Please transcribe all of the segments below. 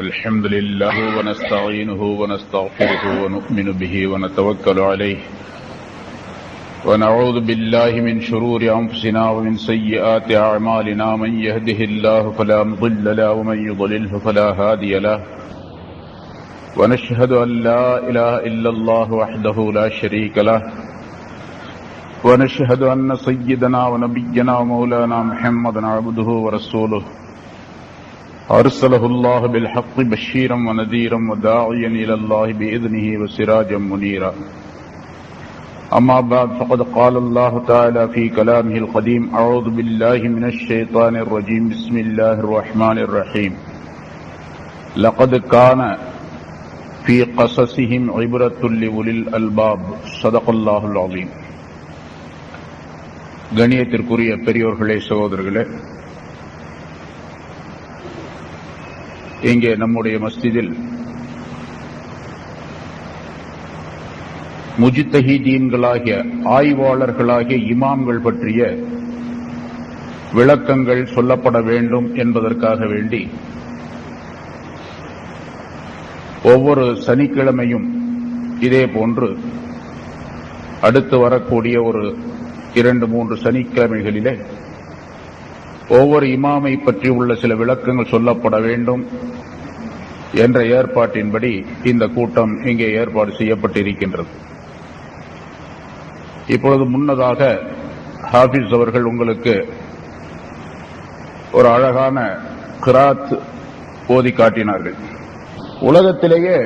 الحمد لله ونستعينه ونستغفره ونؤمن به ونتوكل عليه ونعوذ بالله من شرور أنفسنا ومن سيئات أعمالنا من يهده الله فلا مضل له ومن يضلله فلا هادي له ونشهد أن لا إله إلا الله وحده لا شريك له ونشهد أن سيدنا ونبينا ومولانا محمدا عبده ورسوله أرسله الله بالحق بشيرا ونذيرا وداعيا إلى الله بإذنه وسراجا منيرا أما بعد فقد قال الله تعالى في كلامه القديم أعوذ بالله من الشيطان الرجيم بسم الله الرحمن الرحيم لقد كان في قصصهم عبرة لأولي الألباب صدق الله العظيم. கண்ணியத்திற்குரிய பெரியோர்களே, சகோதரர்களே, இங்கே நம்முடைய மஸ்ஜிதில் முஜ்தஹீதீன்களாகிய ஆய்வாளர்களாகிய இமாம்கள் பற்றிய விளக்கங்கள் சொல்லப்பட வேண்டும் என்பதற்காக வேண்டி ஒவ்வொரு சனிக்கிழமையும் இதே போன்று அடுத்து வரக்கூடிய ஒரு 2-3 சனிக்கிழமைகளிலே ஒவ்வொரு இமாமை பற்றி உள்ள சில விளக்கங்கள் சொல்லப்பட வேண்டும் என்ற ஏற்பாட்டின்படி இந்த கூட்டம் இங்கே ஏற்பாடு செய்யப்பட்டிருக்கின்றது. இப்பொழுது முன்னதாக ஹாஃபிஸ் அவர்கள் உங்களுக்கு ஒரு அழகான கிராத் ஓதி காட்டினார்கள். உலகத்திலேயே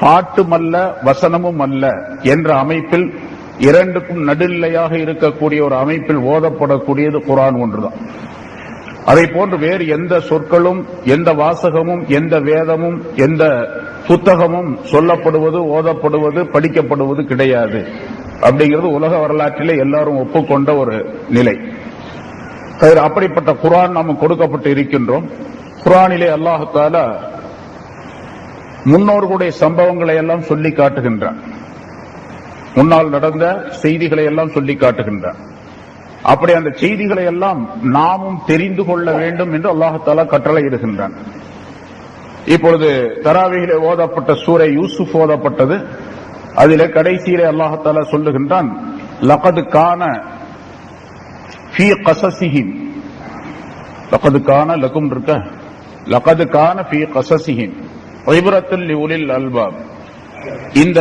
பாட்டுமல்ல வசனமும் அல்ல என்ற அமைப்பில் இரண்டுக்கும் நடுநிலையாக இருக்கக்கூடிய ஒரு அமைப்பில் ஓதப்படக்கூடியது குர்ஆன் ஒன்றுதான். அதை போன்று வேறு எந்த சொற்களும், எந்த வாசகமும், எந்த வேதமும், எந்த புத்தகமும் சொல்லப்படுவது, ஓதப்படுவது, படிக்கப்படுவது கிடையாது. அப்படிங்கிறது உலக வரலாற்றிலே எல்லாரும் ஒப்புக்கொண்ட ஒரு நிலை. அப்படிப்பட்ட குர்ஆன் நாம் கொடுக்கப்பட்டு இருக்கின்றோம். குர்ஆனிலே அல்லாஹ் தஆலா முன்னோர்களுடைய சம்பவங்களை எல்லாம் சொல்லி காட்டுகின்றான். முன்னால் நடந்த செய்திகளை எல்லாம் சொல்லி காட்டுகின்றான். அப்படி அந்த செய்திகளை எல்லாம் நாமும் தெரிந்து கொள்ள வேண்டும் என்று அல்லாஹ் தஆலா கட்டளை இடுகின்றான். இப்பொழுது தராவீஹிலே ஓதப்பட்ட சூரை யூசுப் ஓதப்பட்டது. அதிலே கடைசியிலே அல்லாஹ் தஆலா சொல்லுகின்றான், லகத் கான ஃபீ கஸஸிஹிம், லகத் கான லகும் இருக்க, லகத் கான ஃபீ கஸஸிஹிம் இப்ரத்துல் லிஉலில் அல்பாப். இந்த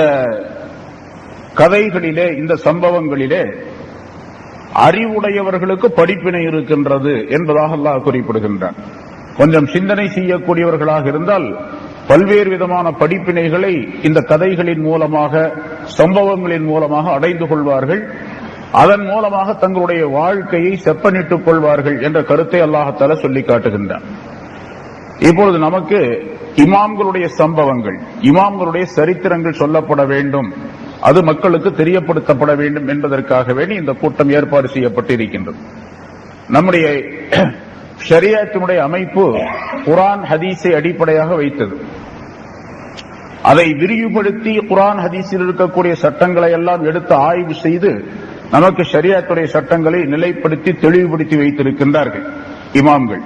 கதைகளிலே, இந்த சம்பவங்களிலே அறிவுடையவர்களுக்கு படிப்பினை இருக்கின்றது என்பதாக அல்லாஹ் குறிப்பிடுகின்றான். கொஞ்சம் சிந்தனை செய்யக்கூடியவர்களாக இருந்தால் பல்வேறு விதமான படிப்பினைகளை இந்த கதைகளின் மூலமாக, சம்பவங்களின் மூலமாக அடைந்து கொள்வார்கள். அதன் மூலமாக தங்களுடைய வாழ்க்கையை செப்பனிட்டுக் கொள்வார்கள் என்ற கருத்தை அல்லாஹ் தஆலா சொல்லி காட்டுகின்றான். இப்பொழுது நமக்கு இமாம்களுடைய சம்பவங்கள், இமாம்களுடைய சரித்திரங்கள் சொல்லப்பட வேண்டும், அது மக்களுக்கு தெரியப்படுத்தப்பட வேண்டும் என்பதற்காக வேண்டி இந்த கூட்டம் ஏற்பாடு செய்யப்பட்டிருக்கின்றது. நம்முடைய ஷரியத்தினுடைய அமைப்பு குர்ஆன் ஹதீஸை அடிப்படையாக வைத்தது. அதை விரிவுபடுத்தி குர்ஆன் ஹதீஸில் இருக்கக்கூடிய சட்டங்களை எல்லாம் எடுத்து ஆய்வு செய்து நமக்கு ஷரியத்துடைய சட்டங்களை நிலைப்படுத்தி தெளிவுபடுத்தி வைத்திருக்கின்றார்கள் இமாம்கள்.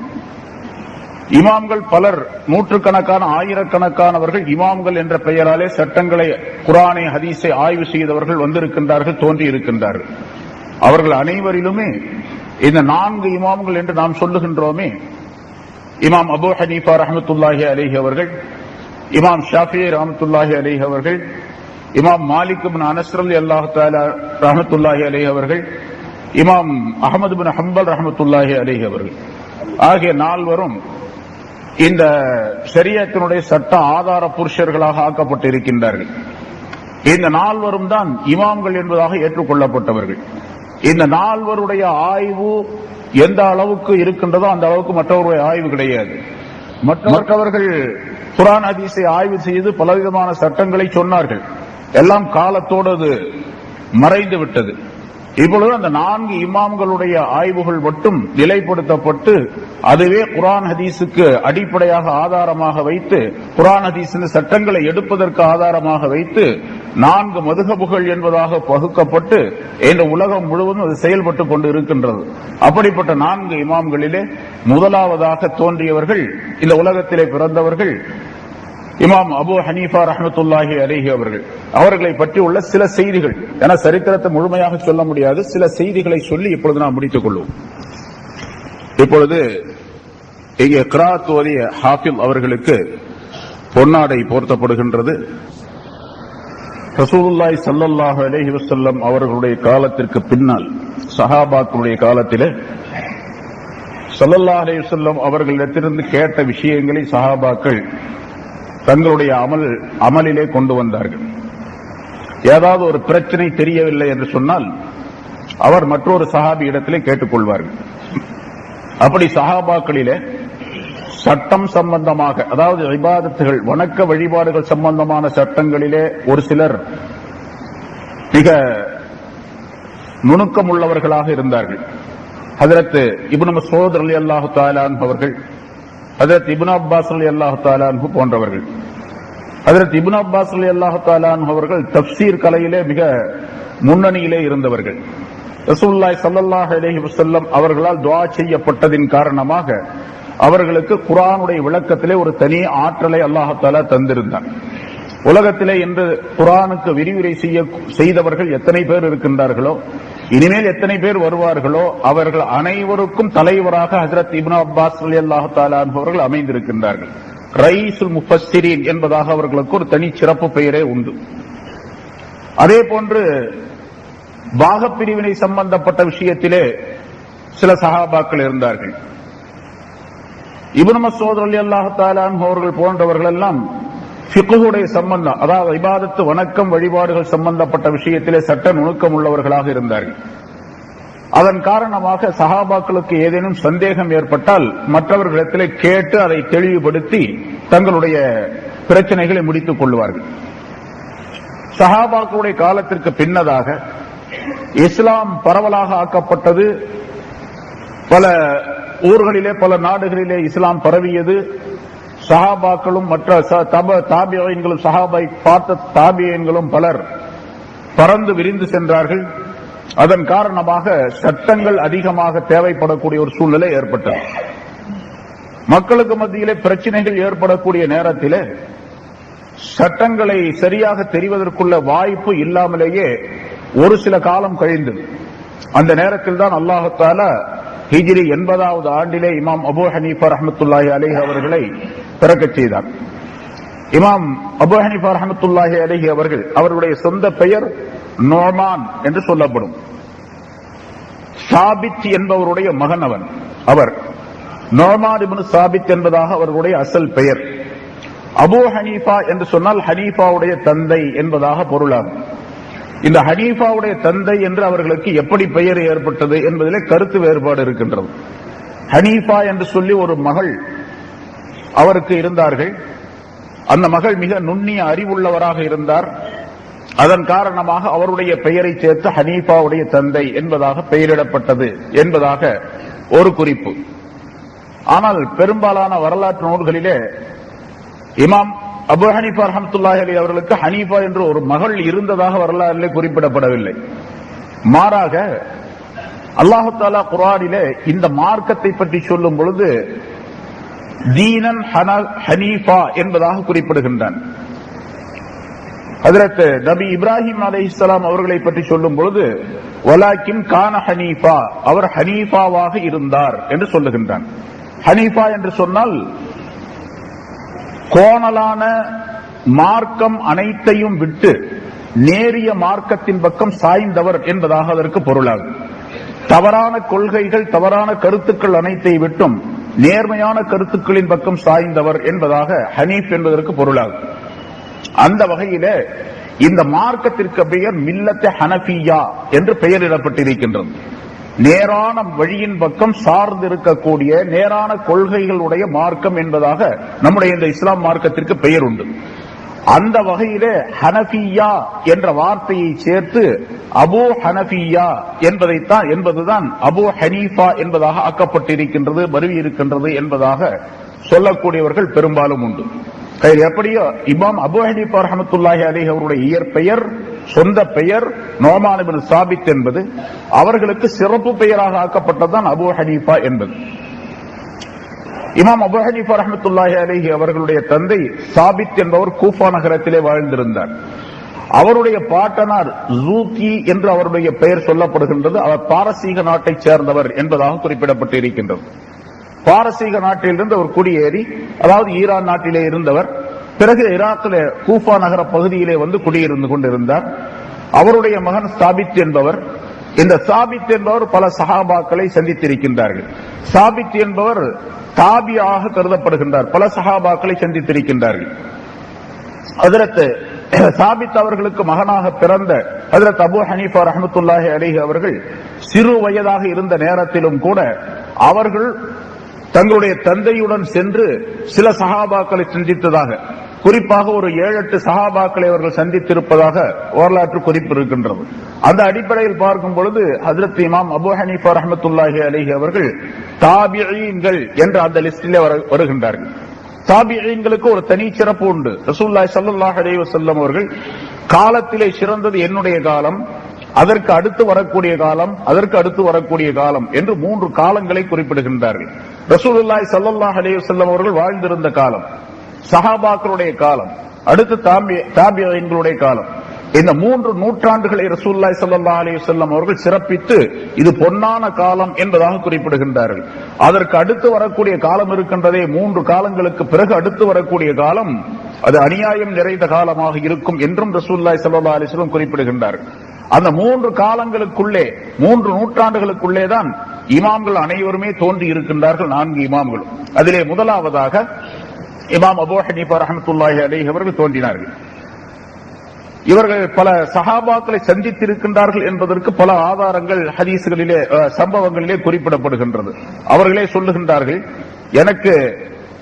இமாம்கள் பலர், நூற்றுக்கணக்கான, ஆயிரக்கணக்கானவர்கள் இமாம்கள் என்ற பெயராலே சட்டங்களை, குர்ஆனை, ஹதீஸை ஆய்வு செய்தவர்கள் வந்திருக்கின்றார்கள், தோன்றி இருக்கின்றார்கள். அவர்கள் அனைவரிலுமே இந்த 4 இமாம்கள் என்று நாம் சொல்லுகின்றோமே, இமாம் அபூ ஹனீஃபா ரஹ்மத்துல்லாஹி அலைஹி அவர்கள், இமாம் ஷாஃபிஈ ரஹ்மத்துல்லாஹி அலைஹி அவர்கள், இமாம் மாலிக் இப்னு அனஸ் ரலியல்லாஹு தஆலா ரஹ்மத்துல்லாஹி அலைஹி அவர்கள், இமாம் அஹ்மத் இப்னு ஹம்பல் ரஹ்மத்துல்லாஹி அலைஹி அவர்கள் ஆகிய 4வரும் இந்த ஷரியத்தினுடைய சட்ட ஆதார புருஷர்களாக ஆக்கப்பட்டிருக்கின்றார்கள். இந்த 4வரும் தான் இமாம்கள் என்பதாக ஏற்றுக்கொள்ளப்பட்டவர்கள். இந்த 4வருடைய ஆய்வு எந்த அளவுக்கு இருக்கின்றதோ அந்த அளவுக்கு மற்றவருடைய ஆய்வு கிடையாது. மற்றவர்கள் குர்ஆன் ஹதீஸை ஆய்வு செய்து பலவிதமான சட்டங்களை சொன்னார்கள். எல்லாம் காலத்தோடு அது மறைந்து விட்டது. இப்பொழுது அந்த 4 இமாம்களுடைய ஆய்வுகள் மட்டும் நிலைப்படுத்தப்பட்டு அதுவே குர்ஆன் ஹதீஸுக்கு அடிப்படையாக ஆதாரமாக வைத்து, குர்ஆன் ஹதீஸின் சட்டங்களை எடுப்பதற்கு ஆதாரமாக வைத்து 4 மதுஹபுகள் என்பதாக பகுக்கப்பட்டு இந்த உலகம் முழுவதும் அது செயல்பட்டுக் கொண்டு இருக்கின்றது. அப்படிப்பட்ட 4 இமாம்களிலே முதலாவதாக தோன்றியவர்கள், இந்த உலகத்திலே பிறந்தவர்கள் இமாம் அபு ஹனீஃபா ரஹ்மத்துல்லாஹி அலைஹி அவர்களை பற்றி உள்ள சில செய்திகள். என சரித்திரத்தை முழுமையாக சொல்ல முடியாது, சில செய்திகளை சொல்லி இப்பொழுது நாம் முடித்துக் கொள்வோம். இப்பொழுது இங்கே கிராத் ஓதிய ஹாஃபில் அவர்களுக்கு பொன்னாடை போர்த்தப்படுகின்றது. ரசூலுல்லாஹி ஸல்லல்லாஹு அலைஹி வஸல்லம் அவர்களுடைய காலத்திற்கு பின்னால் சஹாபாக்களுடைய காலத்திலே ஸல்லல்லாஹு அலைஹி வஸல்லம் அவர்களிடத்திலிருந்து கேட்ட விஷயங்களை சஹாபாக்கள் தங்களுடைய அமலிலே கொண்டு வந்தார்கள். ஏதாவது ஒரு பிரச்சனை தெரியவில்லை என்று சொன்னால் அவர் மற்றொரு சஹாபி இடத்திலே கேட்டுக்கொள்வார்கள். அப்படி சஹாபாக்களிலே சட்டம் சம்பந்தமாக, அதாவது இபாதத்துகள், வணக்க வழிபாடுகள் சம்பந்தமான சட்டங்களிலே ஒரு சிலர் மிக நுணுக்கம் உள்ளவர்களாக இருந்தார்கள். ஹஜ்ரத் இப்னு மஸ்ஊத் ரலியல்லாஹு தஆலா அன்ஹு அவர்கள், ஹஜ்ரத் இப்னு அப்பாஸ் ரலியல்லாஹு தஆலா அன்ஹு போன்றவர்கள். ஹஜ்ரத் இப்னு அப்பாஸ் ரலியல்லாஹு தஆலா அன்ஹு அவர்கள் தஃப்சீர் கலையிலே மிக முன்னணியிலே இருந்தவர்கள். ரசூலுல்லாஹி ஸல்லல்லாஹு அலைஹி வஸல்லம் அவர்களால் துஆ செய்யப்பட்டதின் காரணமாக அவர்களுக்கு குர்ஆனுடைய விளக்கத்திலே ஒரு தனி ஆற்றலை அல்லாஹ் தஆலா தந்திருந்தார். உலகத்திலே இன்று குர்ஆனுக்கு விரிவுரை செய்தவர்கள் எத்தனை பேர் இருக்கின்றார்களோ, இனிமேல் எத்தனை பேர் வருவார்களோ, அவர்கள் அனைவருக்கும் தலைவராக ஹஜ்ரத் இப்னு அப்பாஸ் ரலியல்லாஹு தஆலா அன்ஹு அவர்கள் அமைந்திருக்கின்றார்கள். ரயீசுல் முஃபஸ்ஸிரீன் என்பதாக அவர்களுக்கு ஒரு தனி சிறப்பு பெயரே உண்டு. அதே போன்று பாகப்பிரிவினை சம்பந்தப்பட்ட விஷயத்திலே சில சஹாபாக்கள் இருந்தார்கள். இப்னு மஸ்ஊத் ரலியல்லாஹு தஆலா அன்ஹு அவர்கள் போன்றவர்கள் எல்லாம் ஃபிக்ஹுடைய சம்பந்தம், அதாவது இபாதத்து, வணக்கம், வழிபாடுகள் சம்பந்தப்பட்ட விஷயத்திலே சட்ட நுணுக்கம் உள்ளவர்களாக இருந்தார்கள். அதன் காரணமாக சஹாபாக்களுக்கு ஏதேனும் சந்தேகம் ஏற்பட்டால் மற்றவர்களிடத்திலே கேட்டு அதை தெளிவுபடுத்தி தங்களுடைய பிரச்சனைகளை முடித்துக் கொள்வார்கள். சஹாபாக்களுடைய காலத்திற்கு பின்னதாக இஸ்லாம் பரவலாக ஆக்கப்பட்டது. பல ஊர்களிலே, பல நாடுகளிலே இஸ்லாம் பரவியது. சஹாபாக்களும் மற்ற தாபியீன்களும், சஹாபை பார்த்த தாபியீன்களும் பலர் பறந்து விரிந்து சென்றார்கள். அதன் காரணமாக சட்டங்கள் அதிகமாக தேவைப்படக்கூடிய ஒரு சூழ்நிலை ஏற்பட்டது. மக்களுக்கு மத்தியிலே பிரச்சனைகள் ஏற்படக்கூடிய நேரத்திலே சட்டங்களை சரியாக தெரிவதற்குள்ள வாய்ப்பு இல்லாமலேயே ஒரு சில காலம் கழிந்தது. அந்த நேரத்தில் தான் அல்லாஹ் தஆலா ஹிஜ்ரி 80வது ஆண்டிலே இமாம் அபு ஹனீஃபா ரஹ்மத்துல்லாஹி அலைஹி அவர்களை பிறக்கச் செய்தார். இமாம் அபு ஹனீஃபா ரஹ்மத்துல்லாஹி அலைஹி அவர்களுடைய சொந்த பெயர் நுஅமான் என்று சொல்லப்படும். சாபித் என்பவருடைய மகன் அவர் நுஅமான் இப்னு சாபித் என்பதாக அவர்களுடைய அசல் பெயர். அபு ஹனீஃபா என்று சொன்னால் ஹனீஃபாவுடைய தந்தை என்பதாக பொருளாகும். இந்த ஹனீஃபாவுடைய தந்தை என்று அவர்களுக்கு எப்படி பெயர் ஏற்பட்டது என்பதிலே கருத்து வேறுபாடு இருக்கின்றது. ஹனீஃபா என்று சொல்லி ஒரு மகள் அவருக்கு இருந்தார்கள். அந்த மகள் மிக நுண்ணிய அறிவுள்ளவராக இருந்தார். அதன் காரணமாக அவருடைய பெயரை சேர்த்து ஹனீஃபாவுடைய தந்தை என்பதாக பெயரிடப்பட்டது என்பதாக ஒரு குறிப்பு. ஆனால் பெரும்பாலான வரலாற்று நூல்களிலே இமாம் அபு ஹனீஃபா ரஹ்மத்துல்லாஹி அலைஹி அவர்களுக்கு ஹனீஃபா என்று ஒரு மகள் இருந்ததாக வரலாற்றிலே குறிப்பிடப்படவில்லை. மாறாக அல்லாஹ் தஆலா குர்ஆனிலே இந்த மார்க்கத்தை பற்றி சொல்லும் பொழுது தீனன் ஹனீஃபா என்பதாக குறிப்பிடுகின்றான். ஹஜ்ரத் நபி இப்ராஹிம் அலைஹிஸ்ஸலாம் அவர்களை பற்றி சொல்லும் பொழுது வலாக்கின் கான ஹனீஃபா, அவர் ஹனீஃபாவாக இருந்தார் என்று சொல்லுகின்றான். ஹனீஃபா என்று சொன்னால் கோணலான மார்க்கம் அனைத்தையும் விட்டு நேரிய மார்க்கத்தின் பக்கம் சாய்ந்தவர் என்பதாக அதற்கு பொருளாகும். தவறான கொள்கைகள், தவறான கருத்துக்கள் அனைத்தை விட்டும் நேர்மையான கருத்துக்களின் பக்கம் சாய்ந்தவர் என்பதாக ஹனீஃப் என்பதற்கு பொருளாகும். அந்த வகையில இந்த மார்க்கத்திற்கு பெயர் மில்லத் ஹனஃபியா என்று பெயரிடப்பட்டிருக்கின்றது. நேரான வழியின் பக்கம் சார்ந்திருக்கக்கூடிய நேரான கொள்கைகளுடைய மார்க்கம் என்பதாக நம்முடைய இந்த இஸ்லாம் மார்க்கத்திற்கு பெயர் உண்டு. அந்த வகையிலே ஹனஃபியா என்ற வார்த்தையை சேர்த்து அபூ ஹனஃபியா என்பதுதான் அபூ ஹனீஃபா என்பதாக ஆக்கப்பட்டிருக்கின்றது, மருவி இருக்கின்றது என்பதாக சொல்லக்கூடியவர்கள் பெரும்பாலும் உண்டு. எப்படியோ இமாம் அபூ ஹனீஃபா ரஹ்மத்துல்லாஹி அலைஹி அவருடைய இயற்பெயர், சொந்த பெயர் நுஅமான் இப்னு சாபித் என்பது. அவர்களுக்கு சிறப்பு பெயராக ஆக்கப்பட்டதுதான் அபூ ஹனீஃபா என்பது. இமாம் அபூ ஹனீஃபா ரஹ்மத்துல்லாஹி அலைஹி அவர்களுடைய தந்தை சாபித் என்பவர் கூஃபா நகரத்திலே வாழ்ந்திருந்தார். அவருடைய பாட்டனார் ஜூகி என்று அவருடைய பெயர் சொல்லப்படுகின்றது. அவர் பாரசீக நாட்டைச் சேர்ந்தவர் என்பதாக குறிப்பிடப்பட்டு இருக்கின்றது. பாரசீக நாட்டிலிருந்து அவர் குடியேறி, அதாவது ஈரான் நாட்டிலே இருந்தவர், பிறகு ஈராக்கிலே கூஃபா நகர பகுதியிலே வந்து குடியிருந்து கொண்டிருந்தார். அவருடைய மகன் சாபித் என்பவர், இந்த சாபித் என்பவர் பல சஹாபாக்களை சந்தித்திருக்கின்றார்கள். சாபித் என்பவர் தாபியாக கருதப்படுகின்றார், பல சஹாபாக்களை சந்தித்திருக்கின்றார்கள். ஹஜ்ரத் சாபித் அவர்களுக்கு மகனாக பிறந்த ஹஜ்ரத் அபூ ஹனீஃபா ரஹ்மத்துல்லாஹி அலைஹி அவர்கள் சிறு வயதாக இருந்த நேரத்திலும் கூட அவர்கள் தங்களுடைய தந்தையுடன் சென்று சில சஹாபாக்களை சந்தித்ததாக, குறிப்பாக ஒரு 7-8 சஹாபாக்களை அவர்கள் சந்தித்திருப்பதாக வரலாற்று குறிப்பு இருக்கின்றது. அந்த அடிப்படையில் பார்க்கும் பொழுது ஹஜ்ரத் இமாம் அபூ ஹனீஃபா ரஹ்மத்துல்லாஹி அலைஹி அவர்கள் தாபிஈன்கள் என்ற அந்த லிஸ்டிலே வருகின்றார்கள். தாபிஈன்களுக்கு ஒரு தனி சிறப்பு உண்டு. ரசூலுல்லாஹி ஸல்லல்லாஹு அலைஹி வஸல்லம் அவர்கள் காலத்திலே சிறந்தது என்னுடைய காலம், அதற்கு அடுத்து வரக்கூடிய காலம், அதற்கு அடுத்து வரக்கூடிய காலம் என்று 3 காலங்களை குறிப்பிடுகின்றார்கள். ரசூலுல்லாஹி ஸல்லல்லாஹு அலைஹி வஸல்லம் அவர்கள் வாழ்ந்திருந்த காலம், சஹாபாக்களுடைய காலம், அடுத்து தாபிஈன்களுடைய காலம். இந்த 3 நூற்றாண்டுகளை ரசூலுல்லாஹி ஸல்லல்லாஹு அலைஹி வஸல்லம் அவர்கள் சிறப்பித்து இது பொன்னான காலம் என்பதாக குறிப்பிடுகின்றார்கள். அதற்கு அடுத்து வரக்கூடிய காலம் இருக்கின்றதே, 3 காலங்களுக்கு பிறகு அடுத்து வரக்கூடிய காலம் அது அநியாயம் நிறைந்த காலமாக இருக்கும் என்றும் ரசூலுல்லாஹி ஸல்லல்லாஹு அலைஹி வஸல்லம் குறிப்பிடுகின்றார்கள். அந்த 3 காலங்களுக்குள்ளே, 3 நூற்றாண்டுகளுக்குள்ளே தான் இமாம்கள் அனைவருமே தோன்றி இருக்கின்றார்கள். 4 இமாம்களும். அதிலே முதலாவதாக இமாம் அபூ ஹனீஃபா ரஹ்மத்துல்லாஹி அலைஹி அவர்கள் தோன்றினார்கள். இவர்கள் பல சஹாபாக்களை சந்தித்திருக்கின்றார்கள் என்பதற்கு பல ஆதாரங்கள் ஹதீஸ்களிலே, சம்பவங்களிலே குறிப்பிடப்படுகின்றது. அவர்களே சொல்லுகின்றார்கள், எனக்கு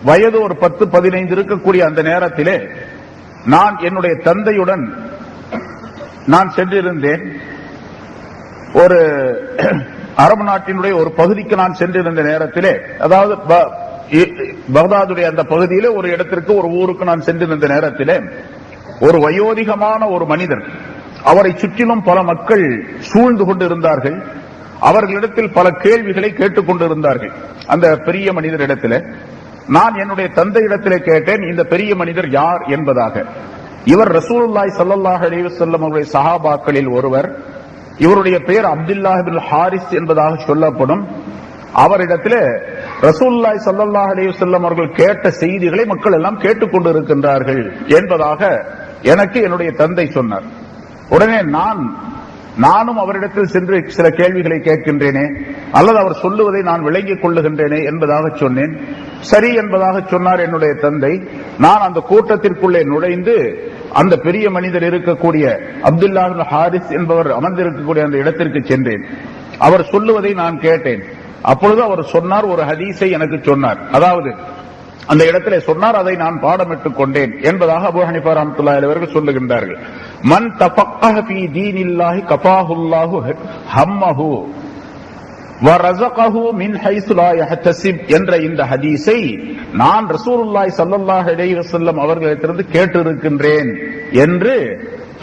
வயது ஒரு 10-15 இருக்கக்கூடிய அந்த நேரத்திலே நான் என்னுடைய தந்தையுடன் நான் சென்றிருந்தேன். ஒரு அரபு நாட்டினுடைய ஒரு பகுதிக்கு நான் சென்றிருந்த நேரத்திலே, அதாவது பக்தாதுடைய அந்த பகுதியிலே ஒரு இடத்திற்கு, ஒரு ஊருக்கு நான் சென்றிருந்த நேரத்திலே ஒரு வயோதிகமான ஒரு மனிதர், அவரை சுற்றிலும் பல மக்கள் சூழ்ந்து கொண்டிருந்தார்கள். அவர்களிடத்தில் பல கேள்விகளை கேட்டுக் கொண்டிருந்தார்கள். அந்த பெரிய மனிதரிடத்திலே நான் என்னுடைய தந்தையிடத்திலே கேட்டேன், இந்த பெரிய மனிதர் யார் என்பதாக. இவர் ரசூலுல்லாஹி ஸல்லல்லாஹு அலைஹி வஸல்லம் அவருடைய சஹாபாக்களில் ஒருவர். இவருடைய பெயர் அப்துல்லாஹ் இப்னு ஹாரிஸ் என்பதாக சொல்லப்படும். அவரிடத்திலே ரசூலுல்லாஹி ஸல்லல்லாஹு அலைஹி வஸல்லம் அவர்கள் கேட்ட செய்திகளை மக்கள் எல்லாம் கேட்டுக்கொண்டிருக்கின்றார்கள் என்பதாக எனக்கு என்னுடைய தந்தை சொன்னார். உடனே நானும் அவரிடத்தில் சென்று சில கேள்விகளை கேட்கின்றேனே, அல்லது அவர் சொல்லுவதை நான் விளங்கிக் கொள்ளுகின்றேனே என்பதாக சொன்னேன். சரி என்பதாக சொன்னார் என்னுடைய தந்தை. நான் அந்த கூட்டத்திற்குள்ளே நுழைந்து அந்த பெரிய மனிதர் இருக்கக்கூடிய அப்துல்லாஹ் இப்னு ஹாரிஸ் என்பவர் அமர்ந்திருக்கக்கூடிய அந்த இடத்திற்கு சென்றேன். அவர் சொல்லுவதை நான் கேட்டேன். அப்பொழுது அவர் சொன்னார், ஒரு ஹதீஸை எனக்கு சொன்னார். அதாவது அந்த இடத்திலே சொன்னார், அதை நான் பாடமிட்டுக் கொண்டேன் என்பதாக அபூ ஹனீஃபா ரஹ்மத்துல்லாஹி அலைஹி அவர்கள் சொல்லுகின்றார்கள். மன் தஃபக்கஹ ஃபீ தீனில்லாஹி கஃபாஹுல்லாஹு ஹம்மஹு வ ரஸகஹு மின் ஹைஸு லா யஹ்தஸிப் என்ற இந்த ஹதீஸை நான் ரசூலுல்லாஹி ஸல்லல்லாஹு அலைஹி வஸல்லம் அவர்களிடமிருந்து கேட்டிருக்கின்றேன் என்று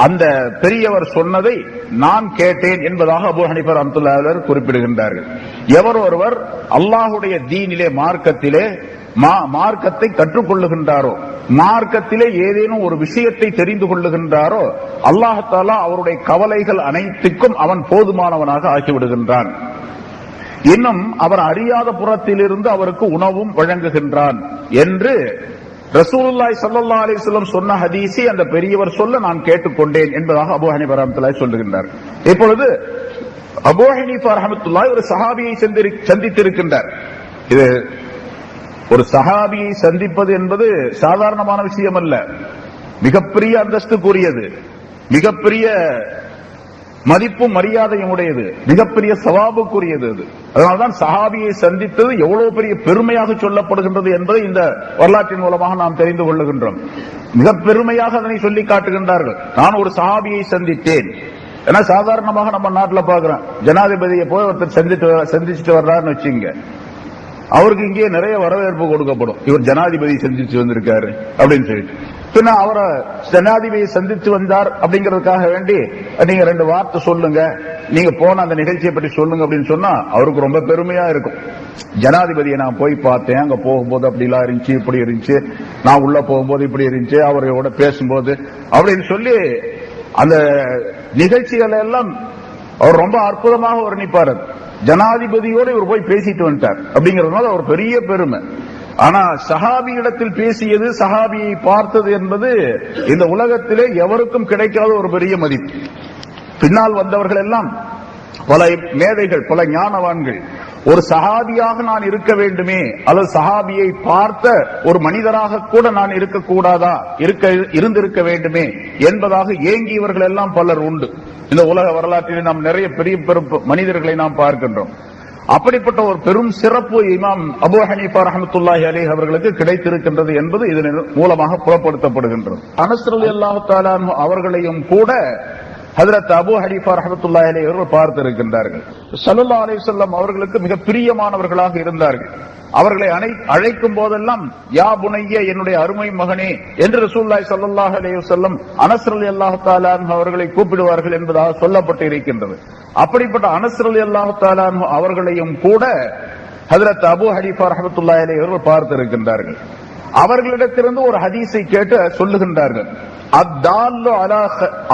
அந்த பெரியவர் சொன்னதை நான் கேட்டேன் என்பதாக அபூ ஹனீஃபா ரஹ்மத்துல்லாஹி அலைஹி குறிப்பிடுகின்றார்கள். எவர் ஒருவர் அல்லாஹ்வுடைய தீனிலே, மார்க்கத்திலே மார்க்கத்தை கற்றுக்கொள்ளுகின்றாரோ, மார்க்கத்திலே ஏதேனும் ஒரு விஷயத்தை தெரிந்து கொள்ளுகின்றாரோ, அல்லாஹ் தஆலா அவருடைய கவலைகள் அனைத்துக்கும் அவன் போதுமானவனாக ஆக்கிவிடுகின்றான். இன்னும் அவர் அறியாத புறத்திலிருந்து அவருக்கு உணவும் வழங்குகின்றான் என்று ரசூலுல்லாஹி ஸல்லல்லாஹு அலைஹி வஸல்லம் சொன்ன ஹதீஸை அந்த பெரியவர் சொல்ல நான் கேட்டுக்கொண்டேன் என்பதாக அபூ ஹனீஃபா ரஹ்மத்துல்லாஹி சொல்லுகின்றார். இப்பொழுது அபூ ஹனீஃபா ரஹ்மத்துல்லாஹி ஒரு சஹாபியை சந்தித்திருக்கின்றார். இது ஒரு சஹாபியை சந்திப்பது என்பது சாதாரணமான விஷயம் அல்ல, மிகப்பெரிய அந்தஸ்துக்குரியது, மிகப்பெரிய மதிப்பும் மரியாதையும் உடையது, மிகப்பெரிய சவாபுக்குரியது. அது அதனால்தான் சஹாபியை சந்தித்தது எவ்வளவு பெரிய பெருமையாக சொல்லப்படுகின்றது என்பதை இந்த வரலாற்றின் மூலமாக நாம் தெரிந்து கொள்ளுகின்றோம். மிக பெருமையாக அதனை சொல்லி காட்டுகின்றார்கள். நான் ஒரு சஹாபியை சந்தித்தேன். ஏன்னா சாதாரணமாக நம்ம நாட்டில் பாக்குறோம், ஜனாதிபதியை போய் ஒருத்தர் சந்திச்சுட்டு வர்றாருன்னு வச்சுங்க, அவருக்கு இங்கே நிறைய வரவேற்பு கொடுக்கப்படும். இவர் ஜனாதிபதி சந்திச்சு வந்திருக்காரு அப்படின்னு சொல்லிட்டு, பின்ன அவரை ஜனாதிபதியை சந்தித்து வந்தார் அப்படிங்கறதுக்காக வேண்டி நீங்க 2 வார்த்தை சொல்லுங்க, நீங்க போன அந்த நிகழ்ச்சியை பற்றி சொல்லுங்க அப்படின்னு சொன்னா அவருக்கு ரொம்ப பெருமையா இருக்கும். ஜனாதிபதியை நான் போய் பார்த்தேன், அங்க போகும்போது அப்படிலாம் இருந்துச்சு, இப்படி இருந்துச்சு, நான் உள்ள போகும்போது இப்படி இருந்துச்சு, அவரோட பேசும்போது அப்படின்னு சொல்லி அந்த நிகழ்ச்சிகள் எல்லாம் அவர் ரொம்ப அற்புதமாக வர்ணிப்பார். ஜனாதிபதியோடு இவர் போய் பேசிட்டு வந்துட்டார் அப்படிங்கறதுனால அவர் பெரிய பெருமை. ஆனா சஹாபி இடத்தில் பேசியது, சஹாபியை பார்த்தது என்பது இந்த உலகத்திலே எவருக்கும் கிடைக்காத ஒரு பெரிய மதிப்பு. பின்னால் வந்தவர்கள் எல்லாம் பல மேதைகள், பல ஞானவான்கள் ஒரு சஹாபியாக நான் இருக்க வேண்டுமே, அல்லது சஹாபியை பார்த்த ஒரு மனிதராக கூட நான் இருக்கக்கூடாதா, இருந்திருக்க வேண்டுமே என்பதாக ஏங்கியவர்கள் எல்லாம் பலர் உண்டு. இந்த உலக வரலாற்றில் நாம் நிறைய பெரிய மனிதர்களை நாம் பார்க்கின்றோம். அப்படிப்பட்ட ஒரு பெரும் சிறப்பு இமாம் அபூ ஹனீஃபா ரஹ்மத்துல்லாஹி அலைஹி அவர்களுக்கு கிடைத்திருக்கின்றது என்பது இதன் மூலமாக புலப்படுத்தப்படுகின்றது. அனஸ் ரலியல்லாஹு தஆலா அன்ஹு அவர்களையும் கூட ஹஜ்ரத் அபூ ஹனீஃபா ரஹ்மத்துல்லாஹி அலைஹி அவர்கள் பார்த்திருக்கின்றார்கள். ஸல்லல்லாஹு அலைஹி வஸல்லம் அவர்களுக்கு மிக பிரியமானவர்களாக இருந்தார்கள். அவர்களை அழைக்கும் போதெல்லாம் யா புனைய, என்னுடைய அருமை மகனே என்று ரசூலுல்லாஹி ஸல்லல்லாஹு அலைஹி வஸல்லம் அனஸ் ரலியல்லாஹு தஆலா அன்ஹு அவர்களை கூப்பிடுவார்கள் என்பதாக சொல்லப்பட்டு இருக்கின்றது. அப்படிப்பட்ட அனஸ் ரலியல்லாஹு தஆலா அன்ஹு அவர்களையும் கூட ஹஜ்ரத் அபூ ஹனீஃபா ரஹ்மத்துல்லாஹி அலைஹி அவர்கள் பார்த்திருக்கின்றார்கள். அவர்களிடத்திலிருந்து ஒரு ஹதீஸை கேட்டு சொல்லுகின்றார்கள், அத்தால்லு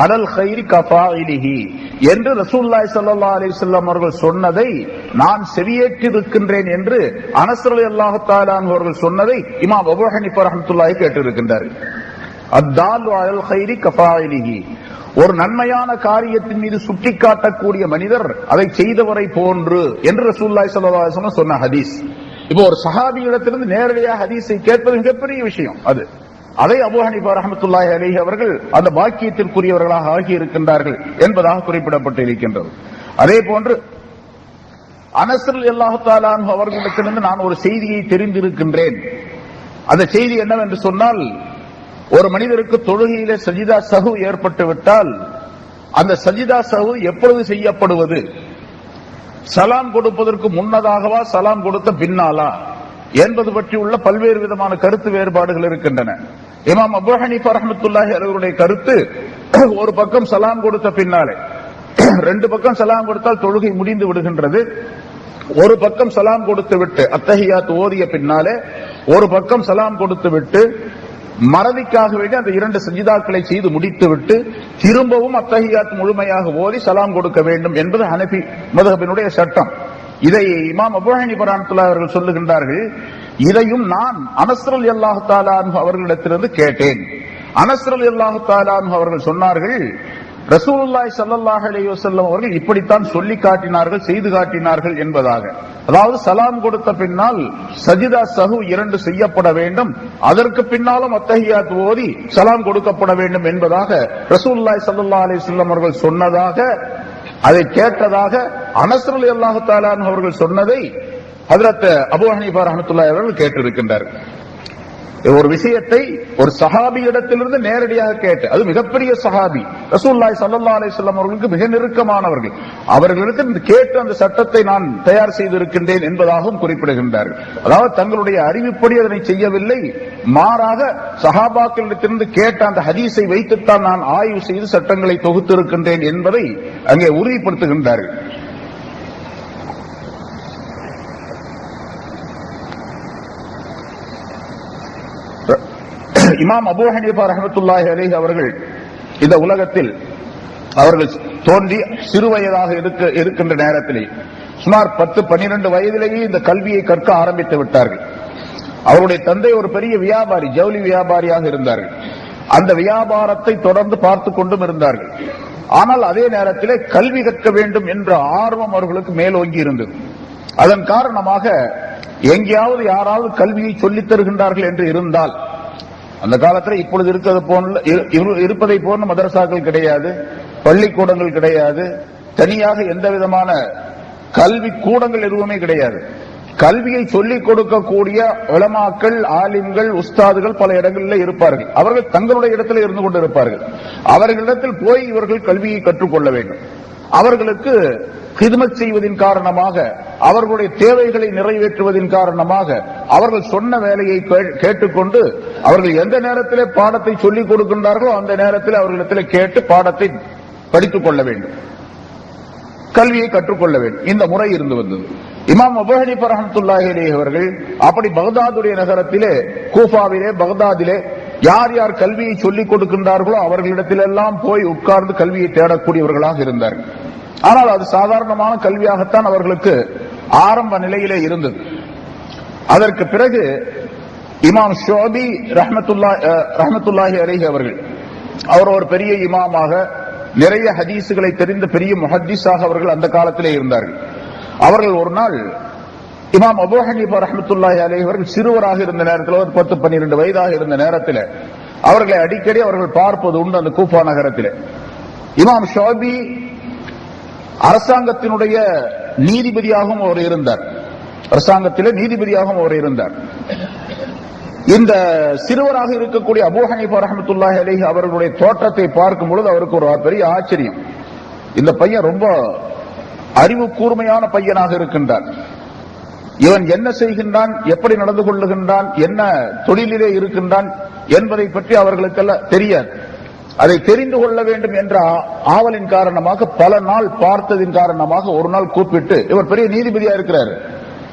அலல் கைரி கஃபாயிலிஹி என்று ரசூலுல்லாஹி ஸல்லல்லாஹு அலைஹி வஸல்லம் அவர்கள் சொன்னதை நான் செவியேற்றிருக்கின்றேன் என்று அனஸ் ரலியல்லாஹு தஆலா அன்ஹு அவர்கள் சொன்னதை இமாம் அபூ ஹனீஃபா ரஹ்மத்துல்லாஹி கேட்டிருக்கின்றார்கள். அத்தால்லு அலல் கைரி கஃபாயிலிஹி, ஒரு நன்மையான காரியத்தின் மீது சுட்டிக்காட்டக்கூடிய மனிதர் அதை செய்தவரை போன்று என்று ரசூலுல்லாஹி ஸல்லல்லாஹு அலைஹி வஸல்லம் சொன்ன ஹதீஸ். இப்போ ஒரு சஹாபியிடத்திலிருந்து நேரடியாக ஹதீஸை கேட்பது மிகப்பெரிய விஷயம். அதை அபூ ஹனீஃபா ரஹ்மத்துல்லாஹி அலைஹி அவர்கள் அந்த பாக்கியத்திற்குரியவர்களாக ஆகி இருக்கின்றார்கள் என்பதாக குறிப்பிடப்பட்டு இருக்கின்றது. அதே போன்று அனஸ் ரலியல்லாஹு தஆலா அன்ஹு அவர்களிடத்திலிருந்து நான் ஒரு செய்தியை தெரிந்திருக்கின்றேன். அந்த செய்தி என்னவென்று சொன்னால், ஒரு மனிதருக்கு தொழுகையிலே சஜிதா சஹு ஏற்பட்டு விட்டால் அந்த சஜிதா சஹு எப்பொழுது செய்யப்படுவது, சலாம் கொடுப்பதற்கு முன்னதாகவா சலாம் கொடுத்த பின்னாலா என்பது பற்றி உள்ள பல்வேறு விதமான கருத்து வேறுபாடுகள் இருக்கின்றன. இமாம் அபூ ஹனீஃபா ரஹ்மத்துல்லாஹி அவர்களுடைய கருத்து, ஒரு பக்கம் சலாம் கொடுத்த பின்னாலே, 2 பக்கம் சலாம் கொடுத்தால் தொழுகை முடிந்து விடுகின்றது. ஒரு பக்கம் சலாம் கொடுத்து விட்டு அத்தஹியாத் ஓதிய பின்னாலே ஒரு பக்கம் சலாம் கொடுத்து விட்டு மறதிக்காக வேண்டி அந்த 2 சஜிதாக்களை செய்து முடித்து விட்டு திரும்பவும் அத்தஹியாத் முழுமையாக ஓதி சலாம் கொடுக்க வேண்டும் என்பது ஹனஃபி மذஹபினுடைய சட்டம். இதை இமாம் அபூ ஹனீஃபா ரஹ்மத்துல்லாஹி அவர்கள் சொல்லுகின்றார்கள், இதையும் நான் அனஸ் ரலியல்லாஹு தஆலா அன்ஹு அவர்களிடத்திலிருந்து கேட்டேன். அனஸ் ரலியல்லாஹு தஆலா அன்ஹு அவர்கள் சொன்னார்கள், ரசூலுல்லாஹி ஸல்லல்லாஹு அலைஹி வஸல்லம் அவர்கள் இப்படித்தான் சொல்லி காட்டினார்கள், செய்து காட்டினார்கள் என்பதாக. அதாவது சலாம் கொடுத்த பின்னால் சஜிதா சஹு 2 செய்யப்பட வேண்டும், அதற்கு பின்னாலும் அத்தஹியாத் ஓதி சலாம் கொடுக்கப்பட வேண்டும் என்பதாக ரசூலுல்லாஹி ஸல்லல்லாஹு அலைஹி வஸல்லம் அவர்கள் சொன்னதாக, அதை கேட்டதாக அனஸ் ரலியல்லாஹு தஆலா அன்ஹு அவர்கள் சொன்னதை ஹஜ்ரத் அபூ ஹனீஃபா ரஹ்மத்துல்லாஹி அவர்கள் கேட்டிருக்கின்றார்கள். ஒரு விஷயத்தை ஒரு சஹாபியிடத்திலிருந்து நேரடியாக கேட்டு, அது மிகப்பெரிய சஹாபி, ரசூலுல்லாஹி ஸல்லல்லாஹு அலைஹி வஸல்லம் அவர்களுக்கு மிக நெருக்கமானவர்கள், அவர்களுக்கு கேட்டு அந்த சட்டத்தை நான் தயார் செய்திருக்கின்றேன் என்பதாகவும் குறிப்பிடுகின்றார்கள். அதாவது தங்களுடைய அறிவுப்படி அதனை செய்யவில்லை, மாறாக சஹாபாக்களிடத்திலிருந்து கேட்ட அந்த ஹதீஸை வைத்துத்தான் நான் ஆய்வு செய்து சட்டங்களை தொகுத்திருக்கின்றேன் என்பதை அங்கே உறுதிப்படுத்துகின்றார்கள். இமாம் அபூ ஹனீஃபா ரஹ்மத்துல்லாஹி அலைஹி அவர்கள் இந்த உலகத்தில் அவர்கள் தோன்றி சிறு வயதாக இருக்கின்ற நேரத்திலே சுமார் 10-12 வயதிலேயே இந்த கல்வியை கற்க ஆரம்பித்து விட்டார்கள். அவருடைய தந்தை ஒரு பெரிய வியாபாரி, ஜவுளி வியாபாரியாக இருந்தார்கள். அந்த வியாபாரத்தை தொடர்ந்து பார்த்து கொண்டும் இருந்தார்கள். ஆனால் அதே நேரத்திலே கல்வி கற்க வேண்டும் என்ற ஆர்வம் அவர்களுக்கு மேலோங்கி இருந்தது. அதன் காரணமாக எங்கேயாவது யாராவது கல்வியை சொல்லித் தருகின்றார்கள் என்று இருந்தால், அந்த காலத்தில் இப்பொழுது இருப்பதை போன்ற மதரசாக்கள் கிடையாது, பள்ளிக்கூடங்கள் கிடையாது, தனியாக எந்த விதமான கல்வி கூடங்கள் எதுவுமே கிடையாது. கல்வியை சொல்லிக் கொடுக்கக்கூடிய உலமாக்கள், ஆலிம்கள், உஸ்தாதுகள் பல இடங்களில் இருப்பார்கள். அவர்கள் தங்களுடைய இடத்தில் இருந்து கொண்டிருப்பார்கள். அவர்களிடத்தில் போய் இவர்கள் கல்வியை கற்றுக்கொள்ள வேண்டும். அவர்களுக்கு கிதுமத் செய்வதின் காரணமாக, அவர்களுடைய தேவைகளை நிறைவேற்றுவதின் காரணமாக அவர்கள் சொன்ன வேலையை கேட்டுக்கொண்டு அவர்கள் எந்த நேரத்திலே பாடத்தை சொல்லிக் கொடுக்கின்றார்களோ அந்த நேரத்தில் அவர்களிடத்தில் கேட்டு பாடத்தை படித்துக் கொள்ள வேண்டும், கல்வியை கற்றுக்கொள்ள வேண்டும். இந்த முறை இருந்து வந்தது. இமாம் அபூ ஹனீஃபா ரஹ்மத்துல்லாஹி அலைஹி அவர்கள் அப்படி பக்தாதுடைய நகரத்திலே, கூஃபாவிலே, பக்தாதிலே யார் யார் கல்வியை சொல்லிக் கொடுக்கின்றார்களோ அவர்களிடத்திலெல்லாம் போய் உட்கார்ந்து கல்வியை தேடக்கூடியவர்களாக இருந்தார்கள். ஆனால் அது சாதாரணமான கல்வியாகத்தான் அவர்களுக்கு ஆரம்ப நிலையிலே இருந்தது. அதற்கு பிறகு இமாம் ஷுஅபி ரஹ்மத்துல்லாஹி அலைஹி அவர்கள், அவர் ஒரு பெரிய இமாமாக, நிறைய ஹதீசுகளை தெரிந்த பெரிய முஹத்திஸாக அவர்கள் அந்த காலத்திலே இருந்தார்கள். அவர்கள் ஒரு நாள் இமாம் அபூ ஹனீஃபா ரஹ்மத்துல்லாஹி அலைஹி அவர்கள் சிறுவராக இருந்த நேரத்தில், ஒரு 10-12 வயதாக இருந்த நேரத்தில் அவர்களை அடிக்கடி அவர்கள் பார்ப்பது உண்டு அந்த கூஃபா நகரத்தில். இமாம் ஷுஅபி அரசாங்கத்தினுடைய நீதிபதியாகவும் அவர் இருந்தார். அரசாங்கத்திலே நீதிபதியாகவும் அவர் இருந்தார். இந்த சிறுவராக இருக்கக்கூடிய அபூ ஹனீஃபா ரஹ்மத்துல்லாஹி அலைஹி அவர்களுடைய தோற்றத்தை பார்க்கும் பொழுது அவருக்கு ஒரு பெரிய ஆச்சரியம். இந்த பையன் ரொம்ப அறிவு கூர்மையான பையனாக இருக்கின்றான். இவன் என்ன செய்கின்றான், எப்படி நடந்து கொள்ளுகின்றான், என்ன தொழிலிலே இருக்கின்றான் என்பதை பற்றி அவர்களுக்கெல்லாம் தெரியாது. அதை தெரிந்து கொள்ள வேண்டும் என்ற ஆவலின் காரணமாக, பல நாள் பார்த்ததின் காரணமாக ஒரு நாள் கூப்பிட்டு, இவர் பெரிய நீதிபதியா இருக்கிறார்,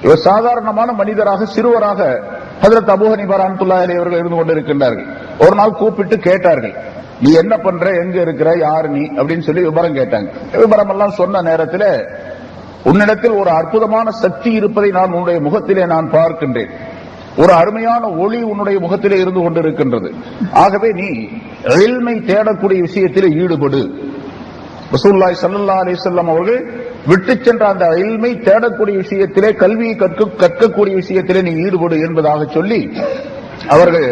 இவர் சாதாரணமான மனிதராக சிறுவராக ஹஜ்ரத் அபூ ஹனீஃபா ரஹ்மத்துல்லாஹி அலைஹி அவர்கள் இருந்து கொண்டிருக்கின்றார்கள். ஒரு நாள் கூப்பிட்டு கேட்டார்கள், நீ என்ன பண்ற, எங்க இருக்கிற, யார் நீ அப்படின்னு சொல்லி விவரம் கேட்டாங்க. விவரம் எல்லாம் சொன்ன நேரத்தில், உன்னிடத்தில் ஒரு அற்புதமான சக்தி இருப்பதை நான் உன்னுடைய முகத்திலே நான் பார்க்கின்றேன், ஒரு அருமையான ஒளி உன்னுடைய முகத்திலே இருந்து கொண்டிருக்கின்றது. ஆகவே நீ இல்மை தேடக்கூடிய விஷயத்திலே ஈடுபடு. ரசூலுல்லாஹி ஸல்லல்லாஹு அலைஹி வஸல்லம் அவர்கள் விட்டு சென்ற அந்த இல்மை தேடக்கூடிய விஷயத்திலே, கல்வியை கற்கக்கூடிய விஷயத்திலே நீ ஈடுபடு என்பதாக சொல்லி அவர்கள்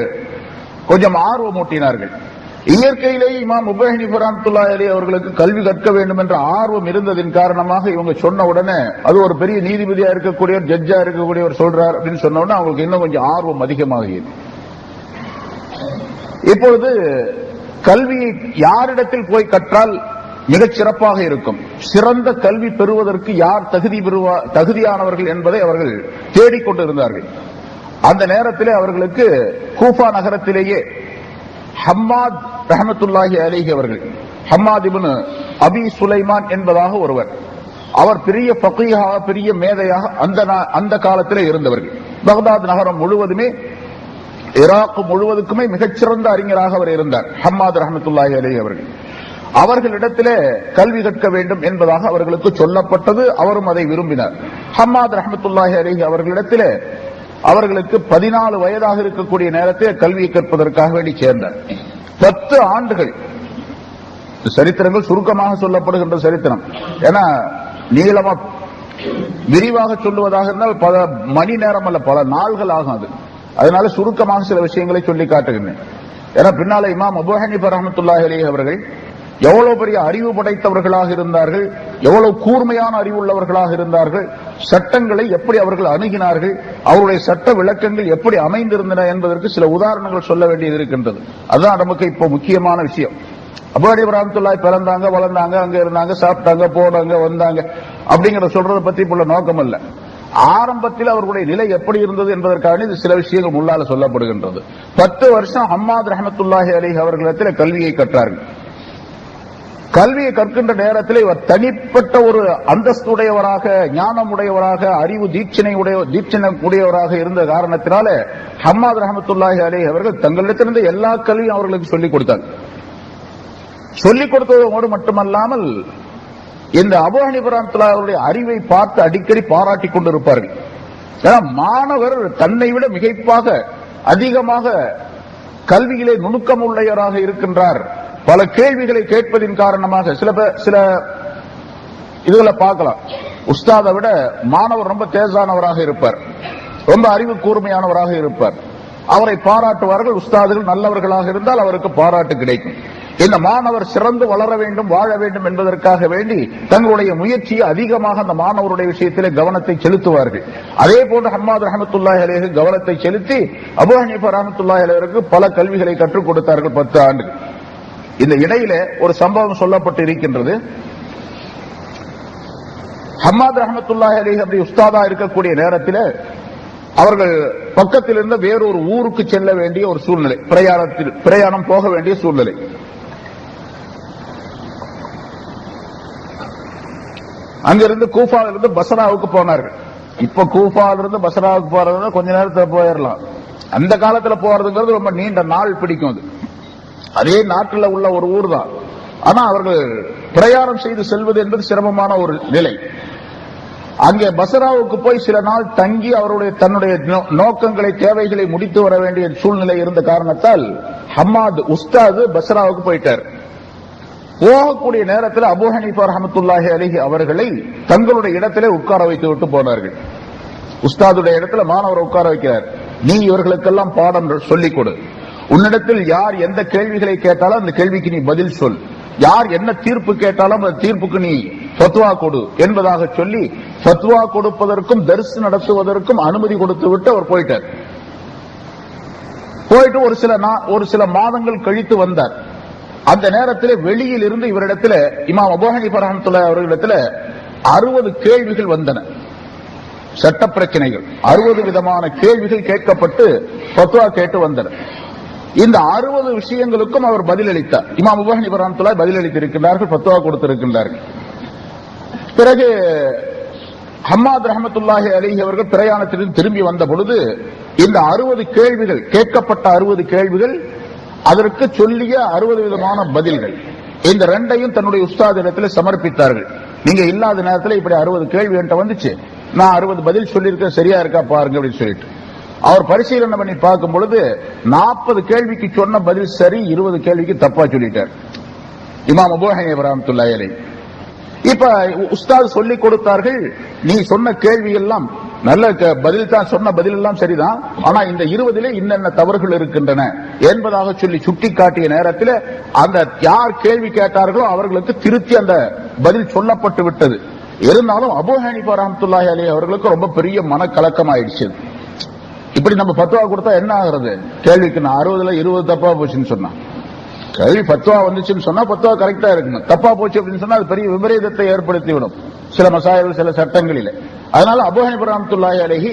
கொஞ்சம் ஆர்வமூட்டினார்கள். இயற்கையிலேயே இமாம் அபூ ஹனீஃபா ரஹ்மத்துல்லாஹி அலைஹி அவர்களுக்கு கல்வி கற்க வேண்டும் என்ற ஆர்வம் இருந்ததின் காரணமாக இவங்க சொன்ன உடனே, அது ஒரு பெரிய நீதிபதியா இருக்கக்கூடியவர், ஜட்ஜா இருக்கக்கூடியவர் சொல்றார் அப்படின்னு சொன்ன உடனே அவங்களுக்கு இன்னும் கொஞ்சம் ஆர்வம் அதிகமாகியது. இப்பொழுது கல்வியை யாரிடத்தில் போய் கற்றால் மிகச் சிறப்பாக இருக்கும், சிறந்த கல்வி பெறுவதற்கு யார் தகுதியானவர்கள் என்பதை அவர்கள் தேடிக்கொண்டிருந்தார்கள். அந்த நேரத்திலே அவர்களுக்கு கூஃபா நகரத்திலேயே ஹம்மாத் ரஹ்மத்துல்லாஹி அலைஹி அவர்கள், ஹம்மாத் இப்னு அபி சுலைமான் என்பதாக ஒருவர், அவர் பெரிய ஃபகீஹாக, பெரிய மேதையாக அந்த காலத்திலே இருந்தவர்கள். பக்தாத் நகரம் முழுவதுமே, ஈராக் முழுவதுக்குமே மிகச்சிறந்த அறிஞராக அவர் இருந்தார், ஹம்மாத் ரஹ்மத்துல்லாஹி அலைஹி அவர்கள். அவர்களிடத்திலே கல்வி கற்க வேண்டும் என்பதாக அவர்களுக்கு சொல்லப்பட்டது. அவரும் அதை விரும்பினார். ஹம்மாத் ரஹ்மத்துல்லாஹி அலைஹி அவர்களிடத்திலே அவர்களுக்கு 14 வயதாக இருக்கக்கூடிய நேரத்தில் கல்வியை கற்பதற்காக வேண்டி சேர்ந்தார். 10 ஆண்டுகள். சரித்திரங்கள் சுருக்கமாக சொல்லப்படுகின்ற சரித்திரம். ஏன்னா நீளமா விரிவாக சொல்லுவதாக இருந்தால் பல மணி நேரம் அல்ல, பல நாள்கள் ஆகும். அதனால சுருக்கமாக சில விஷயங்களை சொல்லி காட்டுகின்றேன். ஏன்னா பின்னால இமாம் அபூ ஹனீஃபா ரஹ்மத்துல்லாஹி அலைஹி அவர்கள் எவ்வளவு பெரிய அறிவு படைத்தவர்களாக இருந்தார்கள், எவ்வளவு கூர்மையான அறிவுள்ளவர்களாக இருந்தார்கள், சட்டங்களை எப்படி அவர்கள் அணுகினார்கள், அவருடைய சட்ட விளக்கங்கள் எப்படி அமைந்திருந்தன என்பதற்கு சில உதாரணங்கள் சொல்ல வேண்டியது இருக்கின்றது. அதுதான் நமக்கு இப்போ முக்கியமான விஷயம். அபூ ஹனீஃபா ரஹ்மத்துல்லாஹி பிறந்தாங்க, வளர்ந்தாங்க, அங்க இருந்தாங்க, சாப்பிட்டாங்க, போனாங்க, வந்தாங்க அப்படிங்கிற சொல்றதை பத்தி உள்ள நோக்கம் அல்ல. ஆரம்பத்தில் அவர்களுடைய நிலை எப்படி இருந்தது என்பதற்காக இது சில விஷயங்கள் முன்னால சொல்லப்படுகின்றது. 10 வருஷம் ஹம்மாத் ரஹ்மத்துல்லாஹி அலைஹி அவர்களிடத்தில் கல்வியை கற்றார்கள். கல்வியை கற்கின்ற நேரத்தில் இவர் தனிப்பட்ட ஒரு அந்தஸ்துடையவராக, ஞானமுடையவராக, அறிவு தீட்சணை உடையவராக இருந்த காரணத்தினால ஹம்மாத் ரஹ்மத்துல்லாஹி அலைஹி அவர்கள் தங்களிடத்திலிருந்து எல்லா கல்வியும் அவர்களுக்கு சொல்லிக் கொடுத்தார். சொல்லிக் கொடுத்ததோடு மட்டுமல்லாமல் இந்த அபூ ஹனீஃபா ரஹ்மத்துல்லாஹி அவருடைய அறிவை பார்த்து அடிக்கடி பாராட்டி கொண்டிருப்பார்கள். ஏன்னா மாணவர் தன்னை விட மிகைப்பாக, அதிகமாக கல்வியிலே நுணுக்கம் உள்ளவராக இருக்கின்றார். பல கேள்விகளை கேட்பதின் காரணமாக சில இதுகளை பார்க்கலாம். உஸ்தாதை விட மாணவர் ரொம்ப தேஜானவராக இருப்பார், ரொம்ப அறிவு கூர்மையானவராக இருப்பார். அவரை பாராட்டுவார்கள். உஸ்தாதுகள் நல்லவர்களாக இருந்தால் அவருக்கு பாராட்டு கிடைக்கும். இந்த மாணவர் சிறந்து வளர வேண்டும், வாழ வேண்டும் என்பதற்காக வேண்டி தங்களுடைய முயற்சியை அதிகமாக அந்த மாணவருடைய விஷயத்திலே கவனத்தை செலுத்துவார்கள். அதே போன்று ஹம்மாத் ரஹ்மத்துல்லாஹி அலைஹி கவனத்தை செலுத்தி அபூ ஹனீஃபா ரஹ்மத்துல்லாஹி அலைஹிக்கு பல கல்விகளை கற்றுக் கொடுத்தார்கள் 10 ஆண்டுகள். இந்த இடையில ஒரு சம்பவம் சொல்லப்பட்டு இருக்கின்றது. ஹம்மாத் ரஹ்மத்துல்லாஹி அலைஹி அப்படி உஸ்தாதா இருக்கக்கூடிய நேரத்தில் அவர்கள் பக்கத்தில் இருந்த வேறொரு ஊருக்கு செல்ல வேண்டிய ஒரு சூழ்நிலை, பிரயாணம் போக வேண்டிய சூழ்நிலை. அங்கிருந்து கூஃபாவிலிருந்து பஸ்ராவுக்கு போனார்கள். இப்ப கூஃபாவிலிருந்து பஸ்ராவுக்கு போறது கொஞ்ச நேரத்தில் போயிடலாம். அந்த காலத்துல போறதுங்கிறது ரொம்ப நீண்ட நாள் பிடிக்கும். அதே நாட்டில் உள்ள ஒரு ஊர் தான். ஆனா அவர்கள் பிரயாணம் செய்து செல்வது என்பது சிரமமான ஒரு நிலை. அங்கே பஸ்ராவுக்கு போய் சில நாள் தங்கி அவருடைய தன்னுடைய நோக்கங்களை, தேவைகளை முடித்து வர வேண்டிய சூழ்நிலை இருந்த காரணத்தால் ஹம்மாத் உஸ்தாது பஸ்ராவுக்கு போயிட்டார். போகக்கூடிய நேரத்தில் அபூ ஹனீஃபா ரஹ்மத்துல்லாஹி அலைஹி அவர்களை தங்களுடைய இடத்திலே உட்கார வைத்து விட்டு போனார்கள். உஸ்தாதுடைய இடத்துல மாணவர் உட்கார வைக்கிறார். நீ இவர்களுக்கெல்லாம் பாடம் சொல்லிக் கொடு. உன்னிடத்தில் யார் எந்த கேள்விகளை கேட்டாலும் அந்த கேள்விக்கு நீ பதில் சொல். யார் என்ன தீர்ப்பு கேட்டாலும் அந்த தீர்ப்புக்கு நீ ஃபத்வா கொடு என்பதாக சொல்லி ஃபத்வா கொடுப்பதற்கும் தர்ஸ் நடத்துவதற்கும் அனுமதி கொடுத்து விட்டு அவர் போயிட்டார். போயிட்டு ஒரு சில மாதங்கள் கழித்து வந்தார். அந்த நேரத்தில் வெளியில் இருந்து இவரிடத்தில் இமாம் அபூ ஹனீஃபா ரஹ்மத்துல்லாஹி அவர்களிடத்தில் 60 கேள்விகள் வந்தன. சட்ட பிரச்சனைகள் 60 விதமான கேள்விகள் கேட்கப்பட்டு ஃபத்வா கேட்டு வந்தன. இந்த 60 விஷயங்களுக்கும் அவர் பதிலளித்தார். இமாம் அபூ ஹனீஃபா ரஹ்மத்துல்லாஹி பதிலளித்திருக்கிறார்கள், ஃபத்வா கொடுத்திருக்கிறார்கள். பிறகு ஹம்மாத் ரஹ்மத்துல்லாஹி அலைஹி அவர்கள் பிரயாணத்திலிருந்து திரும்பி வந்த பொழுது இந்த 60 கேள்விகள் கேட்கப்பட்ட 60 கேள்விகள், அதற்கு சொல்லிய 60 விதமான பதில்கள், இந்த ரெண்டையும் தன்னுடைய உஸ்தாதிடத்தில் சமர்ப்பித்தார்கள். நீங்க இல்லாத நேரத்தில் இப்படி 60 கேள்வி என்கிட்ட வந்துச்சு, நான் 60 பதில் சொல்லியிருக்க, சரியா இருக்கா பாருங்க அப்படின்னு சொல்லிட்டு அவர் பரிசீலனை பண்ணி பார்க்கும் பொழுது 40 கேள்விக்கு சொன்ன பதில் சரி, 20 கேள்விக்கு தப்பா சொல்லிட்டார் இமாம் அபூ ஹனீஃபா ரஹ்மத்துல்லாஹி அலைஹி. இப்ப உஸ்தாத் சொல்லிக் கொடுத்தார்கள், நீ சொன்ன கேள்வி எல்லாம் நல்ல பதில் தான், சொன்ன பதில் எல்லாம் சரிதான், ஆனா இந்த 20 இன்னென்ன தவறுகள் இருக்கின்றன என்பதாக சொல்லி சுட்டி காட்டிய நேரத்தில் அந்த யார் கேள்வி கேட்டார்களோ அவர்களுக்கு திருத்தி அந்த பதில் சொல்லப்பட்டு விட்டது. இருந்தாலும் அபூ ஹனீஃபா ரஹ்மத்துல்லாஹி அலைஹி அவர்களுக்கு ரொம்ப பெரிய மனக்கலக்கம் ஆயிடுச்சு. இப்படி நம்ம ஃபத்வா கொடுத்தா என்ன ஆகுறது? கேள்விக்கு நான் 60ல 20 தப்பா போச்சுன்னு சொன்னா, கேள்வி ஃபத்வா வந்துச்சுன்னு சொன்னா ஃபத்வா கரெக்டா இருக்கணும், தப்பா போச்சு அப்படின்னு சொன்னா அது பெரிய விபரீதத்தை ஏற்படுத்திவிடும் சில மசாயல், சில சட்டங்களில். அதனால அபூ ஹனீஃபா ரஹ்மத்துல்லாஹி அலைஹி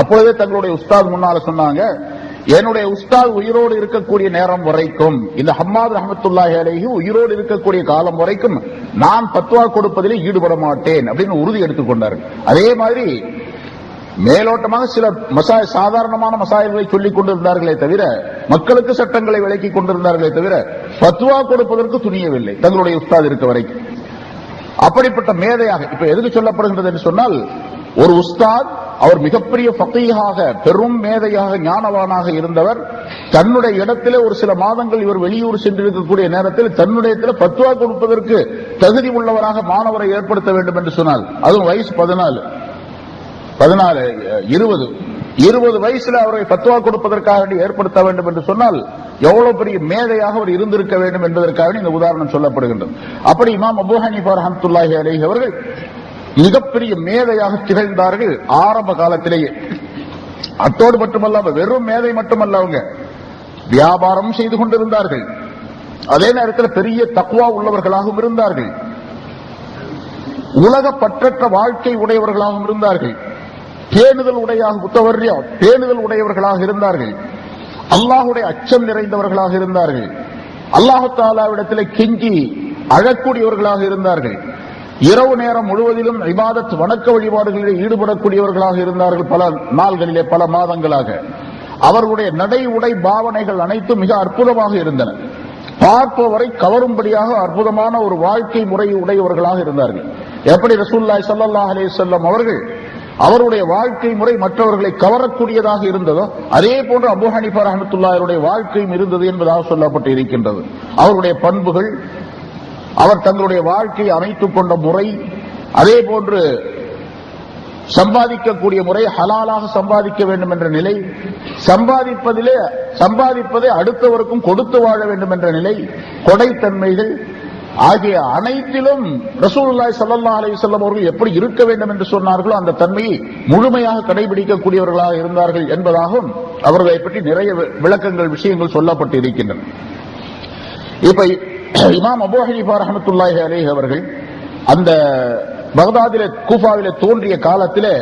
அப்பொழுதே தங்களுடைய உஸ்தாத் முன்னால சொன்னாங்க, என்னுடைய உஸ்தாத் உயிரோடு இருக்கக்கூடிய நேரம் வரைக்கும், இந்த ஹம்மாத் ரஹ்மத்துல்லாஹி அலைஹி உயிரோடு இருக்கக்கூடிய காலம் வரைக்கும் நான் ஃபத்வா கொடுப்பதிலே ஈடுபட மாட்டேன் அப்படின்னு உறுதி எடுத்துக்கொண்டார்கள். அதே மாதிரி மேலோட்டமாக சில சாதாரணமான மசாயல்களை சொல்லிக் கொண்டிருந்தார்களே தவிர, மக்களுக்கு சட்டங்களை விளக்கிக் கொண்டிருந்தார்களே தவிர ஃபத்வா கொடுப்பதற்கு துணியவில்லை தங்களுடைய உஸ்தாத் இருக்க வரைக்கும். அப்படிப்பட்ட மேதையாக இப்ப எதுக்கு சொல்லப்படுகின்றது என்று சொன்னால், ஒரு உஸ்தாத் அவர் மிகப்பெரிய ஃபகீஹாக, பெரும் மேதையாக, ஞானவானாக இருந்தவர். தன்னுடைய இடத்திலே ஒரு சில மாதங்கள் இவர் வெளியூர் சென்றிருக்கக்கூடிய நேரத்தில் தன்னுடைய ஃபத்வா கொடுப்பதற்கு தகுதி உள்ளவராக மாணவரை ஏற்படுத்த வேண்டும் என்று சொன்னால், அதுவும் வயசு 14, 20 வயசுல அவரை ஃபத்வா கொடுப்பதற்காக ஏற்படுத்த வேண்டும் என்று சொன்னால் எவ்வளவு பெரிய மேதையாக அவர் இருந்திருக்க வேண்டும் என்பதற்காக இந்த உதாரணம் சொல்லப்படுகின்றது. அப்படி இமாம் அபூ ஹனீஃபா ரஹ்மத்துல்லாஹி அலைஹி அவர்கள் மிகப்பெரிய மேதையாக திகழ்ந்தார்கள் ஆரம்ப காலத்திலேயே. அத்தோடு மட்டுமல்ல, வெறும் மேதை மட்டுமல்ல, அவங்க வியாபாரம் செய்து கொண்டிருந்தார்கள். அதே நேரத்தில் பெரிய தக்வா உள்ளவர்களாகவும் இருந்தார்கள். உலக பற்றற்ற வாழ்க்கை உடையவர்களாகவும் இருந்தார்கள். பேணுதல் உடையவர்களாக இருந்தார்கள். அல்லாஹுடைய அச்சம் நிறைந்தவர்களாக இருந்தார்கள். அல்லாஹு தஆலாவிடத்திலே கெஞ்சி அழக்கூடியவர்களாக இருந்தார்கள். இரவு நேரம் முழுவதிலும் இபாதத், வணக்க வழிபாடுகளில் ஈடுபடக்கூடியவர்களாக இருந்தார்கள். பல நாள்களிலே, பல மாதங்களாக அவர்களுடைய நடை, உடை, பாவனைகள் அனைத்தும் மிக அற்புதமாக இருந்தன. பார்ப்பவரை கவரும்படியாக அற்புதமான ஒரு வாழ்க்கை முறை உடையவர்களாக இருந்தார்கள். எப்படி ரசூலுல்லாஹி ஸல்லல்லாஹு அலைஹி வஸல்லம் அவர்கள் அவருடைய வாழ்க்கை முறை மற்றவர்களை கவரக்கூடியதாக இருந்ததோ அதே போன்று அபூ ஹனீஃபா ரஹ்மத்துல்லாஹிடைய வாழ்க்கையும் இருந்தது என்பதாக சொல்லப்பட்டு இருக்கின்றது. அவருடைய பண்புகள், அவர் தங்களுடைய வாழ்க்கையை அமைத்துக் கொண்ட முறை, அதே போன்று சம்பாதிக்கக்கூடிய முறை ஹலாலாக சம்பாதிக்க வேண்டும் என்ற நிலை, சம்பாதிப்பதை அடுத்தவருக்கும் கொடுத்து வாழ வேண்டும் என்ற நிலை, கொடைத்தன்மைகள் ஆகிய அனைத்திலும் ரசூலுல்லாஹி ஸல்லல்லாஹு அலைஹி வஸல்லம் அவர்கள் எப்படி இருக்க வேண்டும் என்று சொன்னார்களோ அந்த தன்மையை முழுமையாக கடைபிடிக்கக்கூடியவர்களாக இருந்தார்கள் என்பதாகவும் அவர்களை பற்றி நிறைய விளக்கங்கள், விஷயங்கள் சொல்லப்பட்டு இருக்கின்றன. இப்ப இமாம் அபூ ஹனீஃபா ரஹ்மத்துல்லாஹி அலைஹி அவர்கள் அந்த பக்தாதிலே, கூஃபாவிலே தோன்றிய காலத்திலே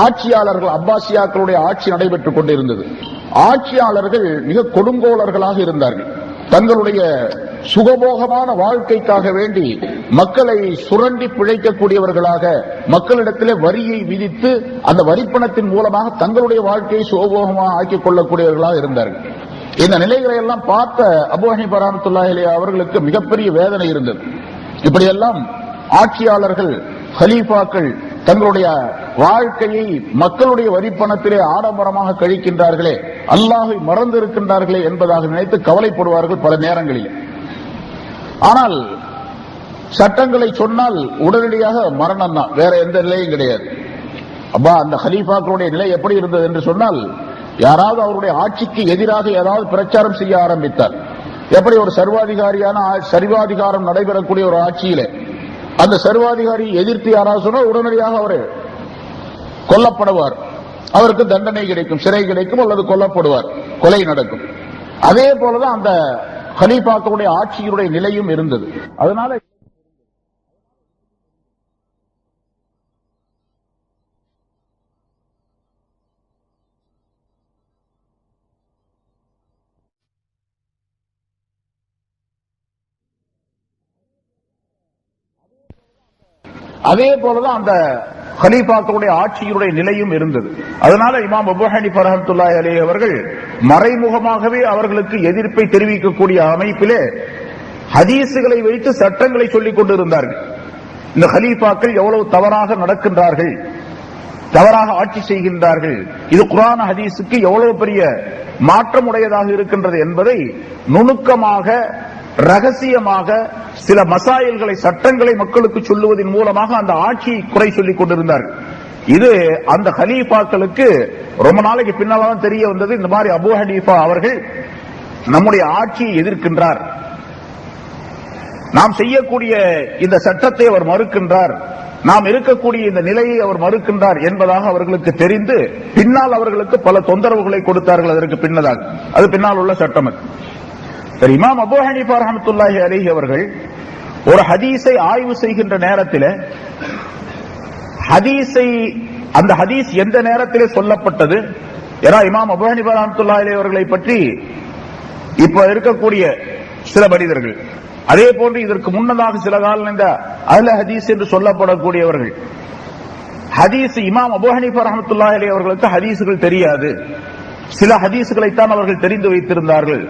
ஆட்சியாளர்கள், அப்பாசியாக்களுடைய ஆட்சி நடைபெற்றுக் கொண்டிருந்தது. ஆட்சியாளர்கள் மிக கொடுங்கோலர்களாக இருந்தார்கள். தங்களுடைய சுகபோகமான வாழ்க்கைக்காக வேண்டி மக்களை சுரண்டி பிழைக்கக்கூடியவர்களாக, மக்களிடத்திலே வரியை விதித்து அந்த வரிப்பணத்தின் மூலமாக தங்களுடைய வாழ்க்கையை சுகபோகமாக ஆக்கிக் கொள்ளக்கூடியவர்களாக இருந்தார்கள். இந்த நிலைகளை எல்லாம் பார்த்த அபூ ஹனீஃபா ரஹ்மத்துல்லாஹி அலைஹி அவர்களுக்கு மிகப்பெரிய வேதனை இருந்தது. இப்படியெல்லாம் ஆட்சியாளர்கள், ஹலீஃபாக்கள் தங்களுடைய வாழ்க்கையை மக்களுடைய வரிப்பணத்திலே ஆடம்பரமாக கழிக்கின்றார்களே, அல்லாஹை மறந்து இருக்கின்றார்களே என்பதாக நினைத்து கவலைப்படுவார்கள் பல நேரங்களில். ஆனால் சட்டங்களை சொன்னால் உடனடியாக மரணம் தான், வேற எந்த நிலையும் கிடையாது. அப்பா அந்த ஹலீஃபாக்களுடைய நிலை எப்படி இருந்தது என்று சொன்னால், யாராவது அவருடைய ஆட்சிக்கு எதிராக ஏதாவது பிரச்சாரம் செய்ய ஆரம்பித்தார், எப்படி ஒரு சர்வாதிகாரம் நடைபெறக்கூடிய ஒரு ஆட்சியிலே அந்த சர்வாதிகாரி எதிர்த்து யாராவது சொன்னால் உடனடியாக அவர் கொல்லப்படுவார், அவருக்கு தண்டனை கிடைக்கும், சிறை கிடைக்கும், அல்லது கொல்லப்படுவார், கொலை நடக்கும். அதே போலதான் அந்த கலீஃபாக்களுடைய ஆட்சியினுடைய நிலையும் இருந்தது. அதனால அதே போலதான் அந்த கலீஃபாக்களுடைய ஆட்சியினுடைய நிலையும் இருந்தது. அதனால இமாம் அபூ ஹனீஃபா ரஹ்மத்துல்லாஹி அலைஹி அவர்கள் மறைமுகமாகவே அவர்களுக்கு எதிர்ப்பை தெரிவிக்கக்கூடிய அமைப்பிலே ஹதீசுகளை வைத்து சட்டங்களை சொல்லிக் கொண்டிருந்தார்கள். இந்த கலீஃபாக்கள் எவ்வளவு தவறாக நடக்கின்றார்கள், தவறாக ஆட்சி செய்கின்றார்கள், இது குர்ஆன் ஹதீஸுக்கு எவ்வளவு பெரிய மாற்றம் உடையதாக இருக்கின்றது என்பதை நுணுக்கமாக, ரகசியமாக சில மசாயில்களை, சட்டங்களை மக்களுக்கு சொல்லுவதன் மூலமாக அந்த ஆட்சியை குறை சொல்லிக் கொண்டிருந்தார்கள். இது அந்த கலீஃபாக்களுக்கு ரொம்ப நாளைக்கு பின்னால்தான் தெரிய வந்தது. இந்த மாதிரி அபூ ஹனீஃபா அவர்கள் நம்முடைய ஆட்சியை எதிர்க்கின்றார், நாம் செய்யக்கூடிய இந்த சட்டத்தை அவர் மறுக்கின்றார், நாம் இருக்கக்கூடிய இந்த நிலையை அவர் மறுக்கின்றார் என்பதாக அவர்களுக்கு தெரிந்து பின்னால் அவர்களுக்கு பல தொந்தரவுகளை கொடுத்தார்கள். அதற்கு பின்னதாக, அது பின்னால் உள்ள சட்டம். இமாம் அபூ ஹனீஃபா ரஹ்மத்துல்லாஹி அலைஹி அவர்கள் ஒரு ஹதீஸை ஆய்வு செய்கின்ற நேரத்தில் அந்த ஹதீஸ் எந்த நேரத்திலே சொல்லப்பட்டது, ஏன்னா இமாம் அபூ ஹனீஃபா ரஹ்மத்துல்லாஹி அலைஹி அவர்களை பற்றி இப்ப இருக்கக்கூடிய சில மனிதர்கள், அதே போன்று இதற்கு முன்னதாக சில காலம் இந்த அஹ்ல ஹதீஸ் என்று சொல்லப்படக்கூடியவர்கள், ஹதீஸ் இமாம் அபூ ஹனீஃபா ரஹ்மத்துல்லாஹி அலைஹி அவர்களுக்கு ஹதீசுகள் தெரியாது, சில ஹதீசுகளைத்தான் அவர்கள் தெரிந்து வைத்திருந்தார்கள்.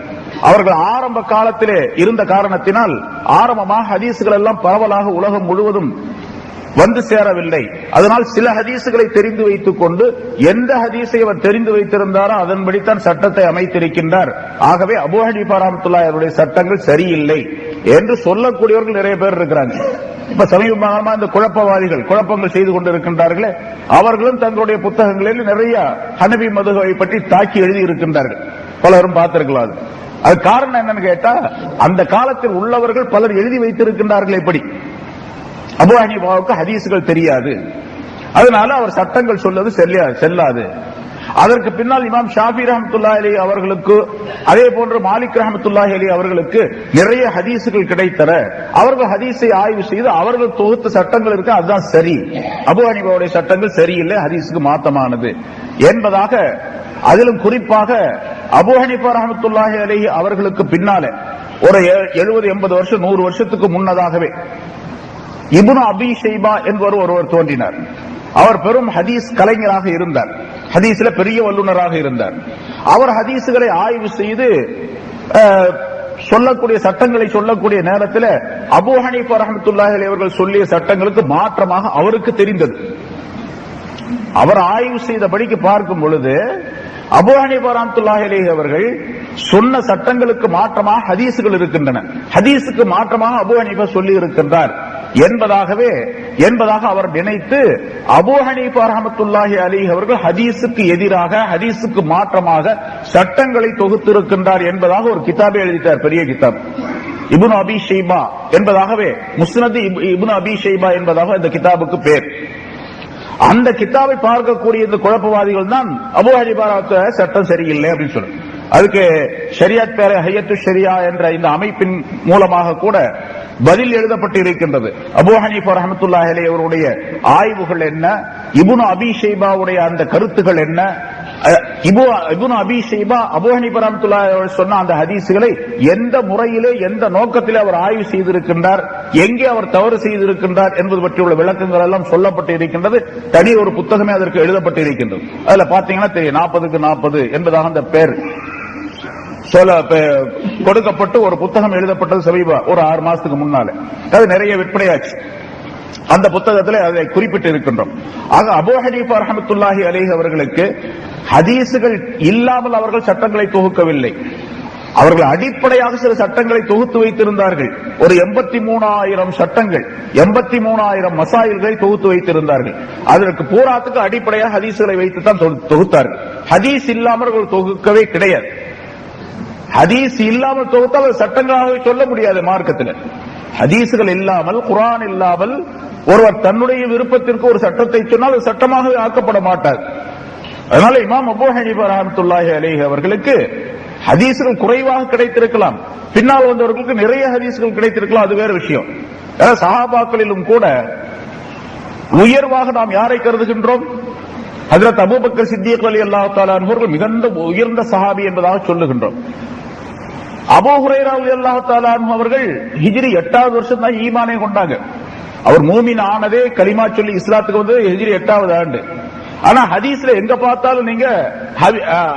அவர்கள் ஆரம்ப காலத்திலே இருந்த காரணத்தினால் ஆரம்பமாக ஹதீசுகள் எல்லாம் பரவலாக உலகம் முழுவதும் வந்து சேரவில்லை. அதனால் சில ஹதீசுகளை தெரிந்து வைத்துக் கொண்டு எந்த ஹதீஸை அவர் தெரிந்து வைத்திருந்தாரோ அதன்படித்தான் சட்டத்தை அமைத்திருக்கின்றார். ஆகவே அபூ ஹனீஃபா ரஹ்மத்துல்லாஹி அவருடைய சட்டங்கள் சரியில்லை என்று சொல்லக்கூடியவர்கள் நிறைய பேர் இருக்கிறாங்க. இப்ப சமீபமாக இந்த குழப்பவாதிகள் குழப்பங்கள் செய்து கொண்டிருக்கின்றார்களே, அவர்களும் தங்களுடைய புத்தகங்களில் நிறைய ஹனபி மதுஹபை பற்றி தாக்கி எழுதி இருக்கின்றார்கள். பலரும் பார்த்திருக்கலாம். அது காரணம் என்னன்னு கேட்டா, அந்த காலத்தில் உள்ளவர்கள் பலர் எழுதி வைத்திருக்கின்றார்கள். எப்படி அபூ ஹனீஃபாவுக்கு ஹதீசுகள் தெரியாது, அதனால அவர் சட்டங்கள் சொல்வது செல்லாது. அதற்கு பின்னால் இமாம் ஷாஃபி ரஹ்மத்துல்லாஹி அலைஹி அவர்களுக்கு, அதே போன்று மாலிக் ரஹ்மத்துல்லாஹி அலைஹி அவர்களுக்கு நிறைய ஹதீசுகள் கிடைத்தன. அவர்கள் ஹதீஸை ஆய்வு செய்து அவர்கள் தொகுத்த சட்டங்கள் இருக்கு, அதுதான் சரி, அபூ ஹனீஃபாவுடைய சட்டங்கள் சரியில்லை, ஹதீஸுக்கு மாத்தமானது என்பதாக. அதிலும் குறிப்பாக அபூ ஹனீஃபா ரஹ்மத்துல்லாஹி அலைஹி அவர்களுக்கு பின்னால ஒரு 70-80 வருஷம், 100 வருஷத்துக்கு முன்னதாகவே இப்னு அபீ ஷைபா என்பவர் ஒருவர் தோன்றினார். அவர் பெரும் ஹதீஸ் கலைஞராக இருந்தார், ஹதீஸ்ல பெரிய வல்லுநராக இருந்தார். அவர் ஹதீசுகளை ஆய்வு செய்து சொல்லக்கூடிய சட்டங்களை சொல்லக்கூடிய நேரத்தில் அபூ ஹனீஃபா ரஹ்மத்துல்லாஹி அலைஹி அவர்கள் சொல்லிய சட்டங்களுக்கு மாற்றமாக அவருக்கு தெரிந்தது. அவர் ஆய்வு செய்தபடிக்கு பார்க்கும் பொழுது அபூ ஹனீஃபா ரஹ்மத்துல்லாஹி அலைஹி அவர்கள் சொன்ன சட்டங்களுக்கு மாற்றமாக ஹதீசுகள் இருக்கின்றன, ஹதீஸுக்கு மாற்றமாக அபூ ஹனீஃபா சொல்லி இருக்கின்றார் என்பதாக அவர் நினைத்து அபூ ஹனீஃபா ரஹ்மத்துல்லாஹி அலைஹி அவர்கள் ஹதீஸுக்கு எதிராக, ஹதீஸுக்கு மாற்றமாக சட்டங்களை தொகுத்திருக்கின்றார் என்பதாக ஒரு கிதாபை எழுதிட்டார், பெரிய கிதாப். இப்னு அபி ஷைபா என்பதாகவே, முஸ்னத் இப்னு அபி ஷைபா என்பதாக இந்த கிதாபுக்கு பேர். அந்த கிதாபை பார்க்கக்கூடிய இந்த குழப்பவாதிகள் தான் அபூ ஹனீஃபா சட்டம் சரியில்லை அப்படின்னு சொல்றாங்க. அதுக்கு ஷரியத் பேர ஹையத்து ஷரியா என்ற இந்த அமைப்பின் மூலமாக கூட பதில் எழுதப்பட்டு இருக்கின்றது. அபூ ஹனீஃபா ரஹ்மத்துல்லாஹி அலைஹி அவருடைய ஆய்வுகள் என்ன, இப்னு அபி ஷைபாவுடைய அந்த கருத்துக்கள் என்ன, இப்னு அபி ஷைபா அபூ ஹனீஃபா ரஹ்மத்துல்லாஹி அலைஹி சொன்ன அந்த ஹதீஸ்களை எந்த முறையிலே, எந்த நோக்கத்திலே அவர் ஆய்வு செய்திருக்கின்றார், எங்கே அவர் தவறு செய்திருக்கின்றார் என்பது பற்றியுள்ள விளக்கங்கள் எல்லாம் சொல்லப்பட்டு இருக்கின்றது. தனி ஒரு புத்தகமே அதற்கு எழுதப்பட்டு இருக்கின்றது. அதுல பாத்தீங்கன்னா தெரியும், 40க்கு 40 என்பதாக அந்த பேர் கொடுக்கப்பட்டு ஒரு புத்தகம் எழுதப்பட்டது சமீப ஒரு 6 மாசத்துக்கு முன்னால. அது நிறைய விற்பனையாச்சு. அந்த புத்தகத்தில் அதை குறிப்பிட்டு இருக்கின்றோம். ஆக அபூ ஹனீஃபா ரஹ்மத்துல்லாஹி அலைஹி அவர்களுக்கு ஹதீசுகள் இல்லாமல் அவர்கள் சட்டங்களை தொகுக்கவில்லை. அவர்கள் அடிப்படையாக சில சட்டங்களை தொகுத்து வைத்திருந்தார்கள். ஒரு 83,000 சட்டங்கள், 83,000 மசாயில்களை தொகுத்து வைத்திருந்தார்கள். அதற்கு பூராத்துக்கு அடிப்படையாக ஹதீசுகளை வைத்துத்தான் தொகுத்தார்கள். ஹதீஸ் இல்லாமல் அவர்கள் தொகுக்கவே கிடையாது. ஹதீஸ் இல்லாமல் தொகுத்தால் சட்டங்களாக சொல்ல முடியாது மார்க்கத்தில். ஹதீசுகள் இல்லாமல், குர்ஆன் இல்லாமல் ஒருவர் தன்னுடைய விருப்பத்திற்கு ஒரு சட்டத்தை சொன்னால் அது சட்டமாக ஆக்கப்பட மாட்டார். அதனால இமாம் அபூ ஹனீஃபா ரஹ்மத்துல்லாஹி அலைஹி அவர்களுக்கு ஹதீசுகள் குறைவாக கிடைத்திருக்கலாம், பின்னால் வந்தவர்களுக்கு நிறைய ஹதீசுகள் கிடைத்திருக்கலாம், அது வேற விஷயம். சஹாபாக்களிலும் கூட உயர்வாக நாம் யாரை கருதுகின்றோம்? ஹஜ்ரத் அபூபக்கர் சித்திக் ரலியல்லாஹு தஆலா அன்ஹு அவர்கள் மிகுந்த உயர்ந்த சஹாபி என்பதாக சொல்லுகின்றோம். அபூ ஹுரைரா ரலியல்லாஹு தஆலா அன்ஹு அவர்கள் ஹிஜ்ரி 8வது வருஷம் தான் ஈமானை கொண்டாங்க. அவர் மூமின் ஆனதே கலிமா சொல்லி இஸ்லாத்துக்கு வந்து ஹிஜ்ரி 8வது ஆண்டு. ஆனா ஹதீஸ்ல எங்க பார்த்தாலும் நீங்க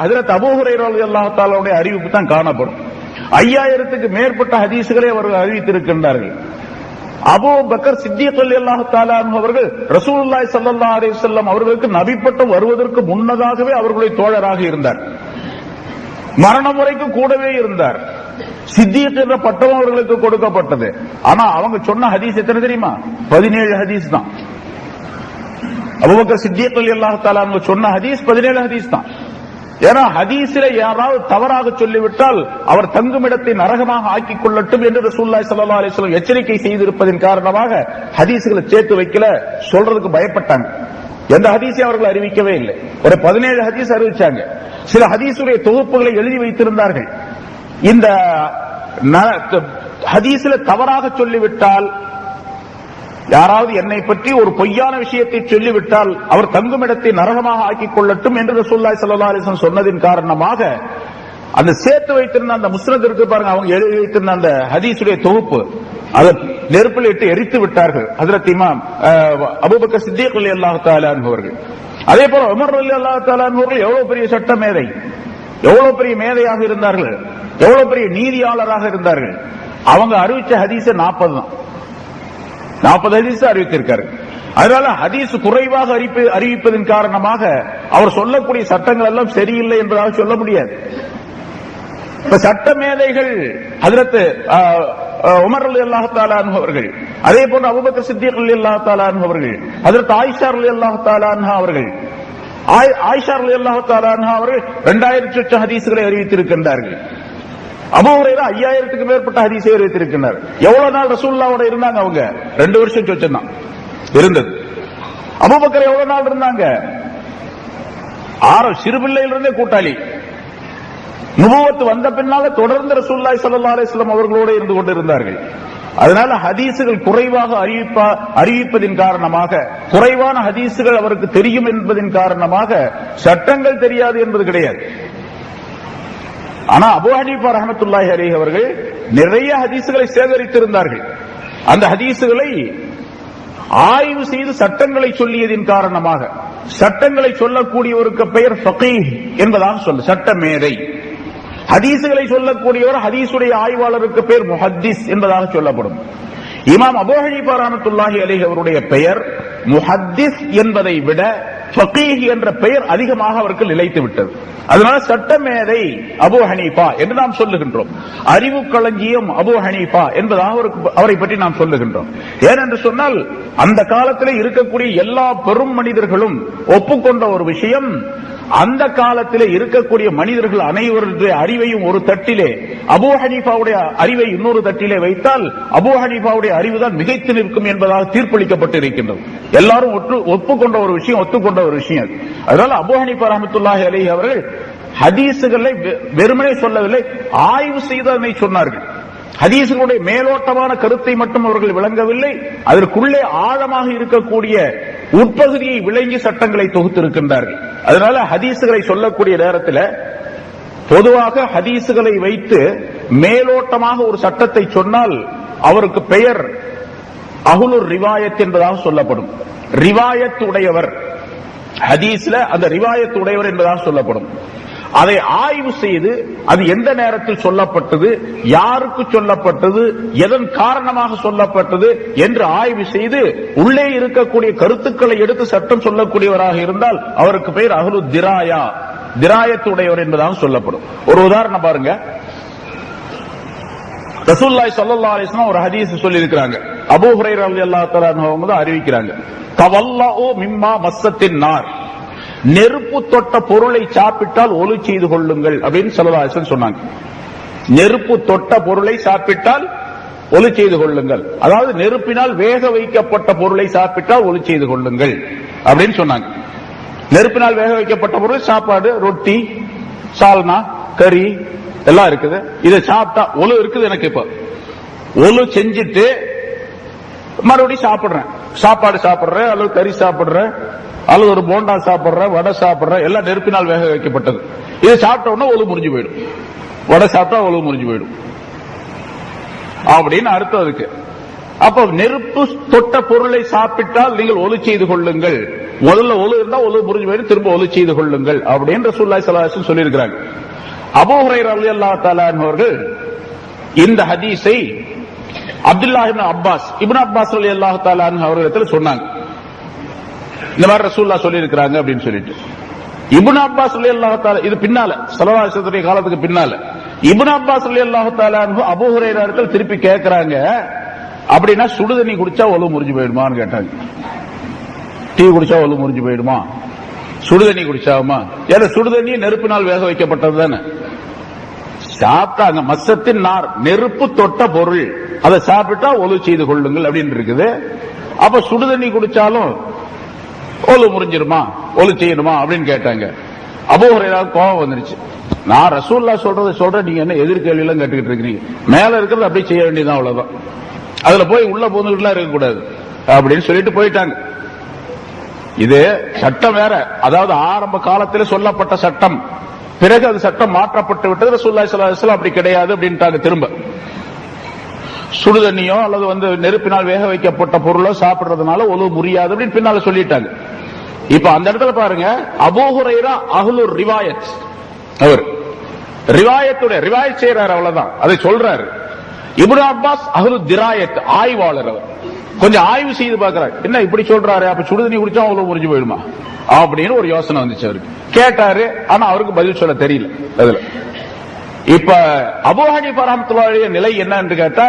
ஹஜ்ரத் அபூ ஹுரைரா ரலியல்லாஹு தஆலாவுடைய அறிவிப்பு தான் காணப்படும். 5000க்கு மேற்பட்ட ஹதீஸ்களை அவர்கள் அறிவித்திருக்கின்றார்கள். அபூ பக்கர் சித்திக் ரலியல்லாஹு தஆலா அன்ஹு அவர்கள் ரசூலுல்லாஹி ஸல்லல்லாஹு அலைஹி வஸல்லம் அவர்களுக்கு நபி பட்டம் வருவதற்கு முன்னதாகவே அவர்களுடைய தோழராக இருந்தார். மரணம் வரைக்கும் கூடவே இருந்தார். சித்திக் என்ற பட்டம் அவர்களுக்கு கொடுக்கப்பட்டது. ஆனா அவங்க சொன்ன ஹதீஸ் எத்தனை தெரியுமா? 17 ஹதீஸ் தான். அபூபக்கர் சித்திக் ரலியல்லாஹு தஆலா அன்ஹு சொன்ன ஹதீஸ் 17 ஹதீஸ் தான். ஏன்னா ஹதீஸிலே யாராவது தவறாக சொல்லிவிட்டால் அவர் தங்குமிடத்தை நரகமாக ஆக்கிக் கொள்ளட்டும் என்று ரசூலுல்லாஹி ஸல்லல்லாஹு அலைஹி வஸல்லம் எச்சரிக்கை செய்திருப்பதன் காரணமாக ஹதீஸ்களை சேர்த்து வைக்கல, சொல்றதுக்கு பயப்பட்டாங்க. எந்த ஹதீஸையும் அவர்கள் அறிவிக்கவே இல்லை. ஒரு 17 ஹதீஸ் அறிவிச்சாங்க. சில ஹதீஸுடைய தொகுப்புகளை எழுதி வைத்திருந்தார்கள். இந்த ஹதீஸில் தவறாக சொல்லிவிட்டால், யாராவது என்னை பற்றி ஒரு பொய்யான விஷயத்தை சொல்லிவிட்டால் அவர் தங்குமிடத்தை நரகமாக ஆக்கிக் கொள்ளட்டும் என்று ரசூலுல்லாஹி ஸல்லல்லாஹு அலைஹி வஸல்லம் சொன்னதின் காரணமாக அந்த சேர்த்து வைத்திருந்த அந்த முஸ்னத் இருக்கு பாருங்க, அவங்க எழுதி வைத்திருந்த அந்த ஹதீஸுடைய தொகுப்பு அதை நெருப்பில் இட்டு எரித்து விட்டார்கள் ஹஜ்ரத் இமாம் அபூபக்கர் சித்திக் ரலியல்லாஹு தஆலா அன்ஹு அவர்கள். அதே போல உமர் ரலியல்லாஹு தஆலா அன்ஹு அவர்கள் எவ்வளவு பெரிய சட்ட மேதை, எவ்வளவு பெரிய மேதையாக இருந்தார்கள், எவ்வளவு பெரிய நீதியாளராக இருந்தார்கள். அவங்க அறிவிச்ச ஹதீஸ் 40 தான். 40 ஹதீஸ் அறிவித்திருக்காரு. அதனால ஹதீஸ் குறைவாக அறிவிப்பதன் காரணமாக அவர் சொல்லக்கூடிய சட்டங்கள் எல்லாம் சரியில்லை என்பதாக சொல்ல முடியாது. இப்ப சட்ட மேதைகள் ஹஜ்ரத் உமர் ரலியல்லாஹு தஆலா அன்ஹு அவர்கள், அதே போன்று அபூபக்கர் சித்திக் ரலியல்லாஹு தஆலா அன்ஹு அவர்கள், ஹஜ்ரத் ஆயிஷா ரலியல்லாஹு தஆலா அன்ஹா அவர்கள், ஆயிஷா ரலியல்லாஹு தஆலா அன்ஹா அவர்கள் 2000 சொச்ச ஹதீஸ்களை அறிவித்திருக்கின்றார்கள். அபூ ஹுரைரா 5000க்கு மேற்பட்ட ஹதீஸை அறிவித்திருக்கிறார். எவ்வளவு நாள் ரசூலுல்லாஹோட இருந்தாங்க? அவங்க 2 வருஷம் சொச்சம் தான் இருந்தது. அபூபக்கர் எவ்வளவு நாள் இருந்தாங்க? சிறுபிள்ளையிலிருந்தே கூட்டாளி. நுபுவத் வந்த பின்னால தொடர்ந்து ரசூலுல்லாஹி ஸல்லல்லாஹு அலைஹி வஸல்லம் அவர்களோடு இருந்து கொண்டிருந்தார்கள். அதனால ஹதீசுகள் குறைவாக அறிவிப்பதின் காரணமாக, குறைவான ஹதீசுகள் அவருக்கு தெரியும் என்பதன் காரணமாக சட்டங்கள் தெரியாது என்பது கிடையாது. ஆனா அபூ ஹனீஃபா ரஹ்மத்துல்லாஹி அலைஹி அவர்கள் நிறைய ஹதீசுகளை சேகரித்திருந்தார்கள். அந்த ஹதீசுகளை ஆய்வு செய்து சட்டங்களை சொல்லியதின் காரணமாக, சட்டங்களை சொல்லக்கூடியவருக்கு பெயர் ஃபகீஹ் என்பதாக சொல்ல, சட்ட மேதை. ஹதீசுகளை சொல்லக்கூடியவர், ஹதீசுடைய ஆய்வாளருக்கு பெயர் முஹத்திஸ் என்பதாக சொல்லப்படும். இமாம் அபூ ஹனீஃபா ரஹ்மத்துல்லாஹி அலைஹி அவருடைய பெயர் முஹத்திஸ் என்பதை விட ஃபகீஹ் என்ற பெயர் அதிகமாக அவருக்கு நிலைத்து விட்டது. அதனால சட்டமேதை அபூ ஹனீஃபா என்று நாம் சொல்லுகின்றோம். அறிவு களஞ்சியம் அபூ ஹனீஃபா என்பதாக அவரை பற்றி நாம் சொல்லுகின்றோம். ஏனென்று சொன்னால் அந்த காலத்தில் இருக்கக்கூடிய எல்லா பெரும் மனிதர்களும் ஒப்புக்கொண்ட ஒரு விஷயம், அந்த காலத்தில் இருக்கக்கூடிய மனிதர்கள் அனைவருடைய அறிவையும் ஒரு தட்டிலே, அபூ ஹனீஃபாவுடைய அறிவை இன்னொரு தட்டிலே வைத்தால் அபூ ஹனீஃபாவுடைய அறிவுதான் மிகைத்து நிற்கும் என்பதாக தீர்ப்பளிக்கப்பட்டு இருக்கின்றது. எல்லாரும் ஒப்புக்கொண்ட ஒரு விஷயம், ஒத்துக்கொண்ட ஒரு விஷயம். அதனால அபூ ஹனீஃபா ரஹ்மத்துல்லாஹி அலைஹி அவர்கள் ஹதீசுகளை வெறுமனே சொல்லவில்லை, ஆய்வு செய்து அதனை சொன்னார்கள். ஹதீசுகளுடைய மேலோட்டமான கருத்தை மட்டும் அவர்கள் விளங்கவில்லை, அதற்குள்ளே ஆழமாக இருக்கக்கூடிய உட்பகுதியை விளங்கி சட்டங்களை தொகுத்திருக்கின்றார்கள். அதனால ஹதீசுகளை சொல்லக்கூடிய நேரத்தில் பொதுவாக ஹதீசுகளை வைத்து மேலோட்டமாக ஒரு சட்டத்தை சொன்னால் அவருக்கு பெயர் அஹ்லுர் ரிவாயத் என்பதாக சொல்லப்படும். ரிவாயத் உடையவர், ஹதீஸ்ல அந்த ரிவாயத் உடையவர் என்பதாக சொல்லப்படும். அதை ஆய்வு செய்து அது எந்த நேரத்தில் சொல்லப்பட்டது, யாருக்கு சொல்லப்பட்டது, எதன் காரணமாக சொல்லப்பட்டது என்று ஆய்வு செய்து உள்ளே இருக்கக்கூடிய கருத்துக்களை எடுத்து சட்டம் சொல்லக்கூடியவராக இருந்தால் அவருக்கு பெயர் அஹ்லு திராயா, திராயத்துடையவர் என்பதாக சொல்லப்படும். ஒரு உதாரணம் பாருங்க. ரசூலுல்லாஹி ஸல்லல்லாஹு அலைஹி வஸல்லம் ஒரு ஹதீஸ் சொல்லி இருக்கிறாங்க. அபூ ஹுரைரா ரலியல்லாஹு தஆலா அவங்க தான் அறிவிக்கிறாங்க, தவல்லஉ மிம்மா மஸ்ஸத்தின் நார், நெருப்பு தொட்ட பொருளை சாப்பிட்டால் ஒலு செய்து கொள்ளுங்கள் அப்படின்னு ஸல்லல்லாஹு அலைஹி வஸல்லம் சொன்னாங்க. நெருப்பு தொட்ட பொருளை சாப்பிட்டால் ஒலு செய்து கொள்ளுங்கள், அதாவது நெருப்பினால் வேக வைக்கப்பட்ட பொருளை சாப்பிட்டால் ஒலு செய்து கொள்ளுங்கள் அப்படின்னு சொன்னாங்க. நெருப்பினால் வேக வைக்கப்பட்ட பொருள் சாப்பாடு, ரொட்டி, சால்னா, கறி எல்லாம் இருக்குது. இதை சாப்பிட்டா ஒலு இருக்குது. எனக்கு இப்ப ஒலு செஞ்சுட்டு மறுபடியும் சாப்பிடுறேன், சாப்பாடு சாப்பிடுறேன் அல்லது கறி சாப்பிடுறேன் அல்லது ஒரு போண்டா சாப்பிடுறேன், வடை சாப்பிடுறேன், எல்லாம் நெருப்பினால் வேக வைக்கப்பட்டது. இதை சாப்பிட்ட உடனே ஒலு முறிஞ்சு போயிடும். வடை சாப்பிட்டா ஒலு முறிஞ்சு போயிடும் அப்படின்னு அர்த்தம் அதுக்கு. அப்ப நெருப்பு தொட்ட பொருளை சாப்பிட்டால் நீங்கள் ஒலு செய்து கொள்ளுங்கள். முதல்ல ஒலு இருந்தா ஒலு முறிஞ்சு போயிடும், திரும்ப ஒலு செய்து கொள்ளுங்கள் அப்படின்னு ரசூலுல்லாஹி ஸல்லல்லாஹு அலைஹி வஸல்லம் சொல்லி இருக்கிறாங்க. அபூ ஹுரைரா ரலியல்லாஹு தஆலா அவர்கள் இந்த ஹதீஸை அப்துல்லாஹ் இப்னு அப்பாஸ் ரலியல்லாஹு தஆலா அவர்களிடத்தில் சொன்னாங்க. இந்த மாதிரி ரசூலுல்லாஹ் சொல்லி இருக்கிறாங்க அப்படின்னு சொல்லிட்டு. இப்னு அப்பாஸ் ரலியல்லாஹு தஆலா, இது பின்னால ஸல்லல்லாஹு அலைஹி வஸல்லம் காலத்துக்கு பின்னால, இப்னு அப்பாஸ் ரலியல்லாஹு தஆலா அபூ ஹுரைரா இடத்தில் திருப்பி கேட்கறாங்க, அப்படின்னா சுடுதண்ணி குடிச்சா ஒலு முறிஞ்சு போயிடுமான்னு கேட்டாங்க. டீ குடிச்சா ஒலு முறிஞ்சு போயிடுமா, சுடுதண்ணி குடிச்சாமா? ஏன்னா சுடுதண்ணி நெருப்பினால் வேக வைக்கப்பட்டது தானே. சாப்பிட்டாங்க, மஸ்ஸத்தின் நார், நெருப்பு தொட்ட பொருள், அதை சாப்பிட்டா ஒலு செய்து கொள்ளுங்கள் அப்படின்னு இருக்குது. அப்ப சுடுதண்ணி குடிச்சாலும் ஒலு முறிஞ்சிருமா, ஒலு செய்யணுமா அப்படின்னு கேட்டாங்க. அபூ ஹுரைரா கோபம் வந்துருச்சு. நான் ரசூலுல்லாஹ் சொல்றேன், நீங்க என்ன எதிர்கேள்வி எல்லாம் கேட்டுக்கிட்டு இருக்கீங்க, மேல இருக்கிறது அப்படியே செய்ய வேண்டியதான், அவ்வளவுதான், அதுல போய் உள்ள போந்துகிட்டுலாம் இருக்கக்கூடாது அப்படின்னு சொல்லிட்டு போயிட்டாங்க. இது சட்டம் வேற, அதாவது ஆரம்ப காலத்தில் சொல்லப்பட்ட சட்டம், பிறகு அது சட்டம் மாற்றப்பட்டு விட்டது. ரசூலுல்லாஹி ஸல்லல்லாஹு அலைஹி வஸல்லம் அப்படி கிடையாது அப்படின்ட்டாங்க. திரும்ப சுடுதண்ணியோ அல்லது நெருப்பினால் வேக வைக்கப்பட்ட பொருளோ சாப்பிடுறதுனால ஒலு முறியாது அப்படின்னு பின்னால சொல்லிட்டாங்க. இப்ப அந்த இடத்துல பாருங்க, அபூ ஹுரைரா அஹ்லுர் ரிவாயத், அவர் ரிவாயத் செய்யறாரு, அவ்வளவுதான், அதை சொல்றாரு. இப்னு அப்பாஸ் அஹ்லு திராயத், ஆய்வாளர். அவர் கொஞ்சம் ஆய்வு செய்து பார்க்கிறார், என்ன இப்படி சொல்றாரு, அப்ப சுடுதண்ணி குடிச்சா அவ்வளவு முறிஞ்சு போயிடுமா அப்படின்னு ஒரு யோசனை வந்துச்சு அவருக்கு. கேட்டாரு, ஆனா அவருக்கு பதில் சொல்ல தெரியல. அதுல இப்ப அபூ ஹனீஃபா ரஹ்மத்துல்லாஹி நிலை என்ன என்று கேட்டா,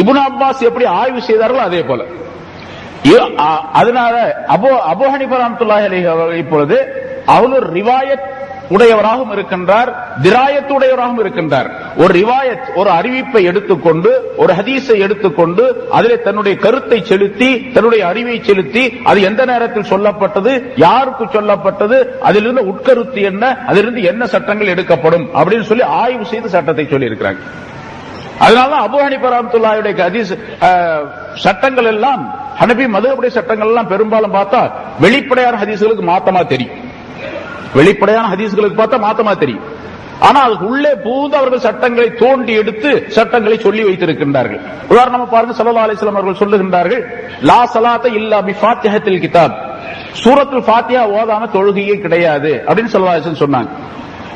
இப்னு அப்பாஸ் எப்படி ஆய்வு செய்தார்களோ அதே போல. அதனால அபூ ஹனீஃபா ரஹ்மத்துல்லாஹி அலைஹி இப்பொழுது அஹ்லுர் ரிவாயத் உடையவராகவும் இருக்கின்றார், திராயத் உடையவராகவும் இருக்கின்றார். ஒரு ரிவாயத், ஒரு அறிவிப்பை எடுத்துக்கொண்டு, ஒரு ஹதீஸை எடுத்துக்கொண்டு அதிலே தன்னுடைய கருத்தை செலுத்தி, தன்னுடைய அறிவை செலுத்தி, அது எந்த நேரத்தில் சொல்லப்பட்டது, யாருக்கு சொல்லப்பட்டது, அதிலிருந்து உட்கருத்து என்ன, அதிலிருந்து என்ன சட்டங்கள் எடுக்கப்படும் அப்படின்னு சொல்லி ஆய்வு செய்து சட்டத்தை சொல்லி இருக்கிறாங்க. அதனாலதான் அபூ ஹனீஃபா ரஹ்மத்துல்லாஹி ஹதீஸ் சட்டங்கள் எல்லாம், ஹனபி மதுஹபுடைய சட்டங்கள் எல்லாம் பெரும்பாலும் பார்த்தா வெளிப்படையான ஹதீஸ்களுக்கு மாத்தமா தெரியும். வெளிப்படையான ஹதீஸ்களுக்கு பார்த்தா மாத்தமா தெரியும். ஆனா அதுக்கு உள்ளே பூந்து அவர்கள் சட்டங்களை தோண்டி எடுத்து சட்டங்களை சொல்லி வைத்திருக்கின்றார்கள். உதாரணமா பாருங்க, ஸல்லல்லாஹு அலைஹி வஸல்லம் அவர்கள் சொல்லுகின்றார்கள், லா ஸலாத்த இல்லா பி ஃபாத்திஹத்தில் கிதாப், சூரத்துல் ஃபாத்திஹா ஓதாம தொழுகையே கிடையாது அப்படின்னு ஸல்லல்லாஹு அலைஹி வஸல்லம் சொன்னாங்க.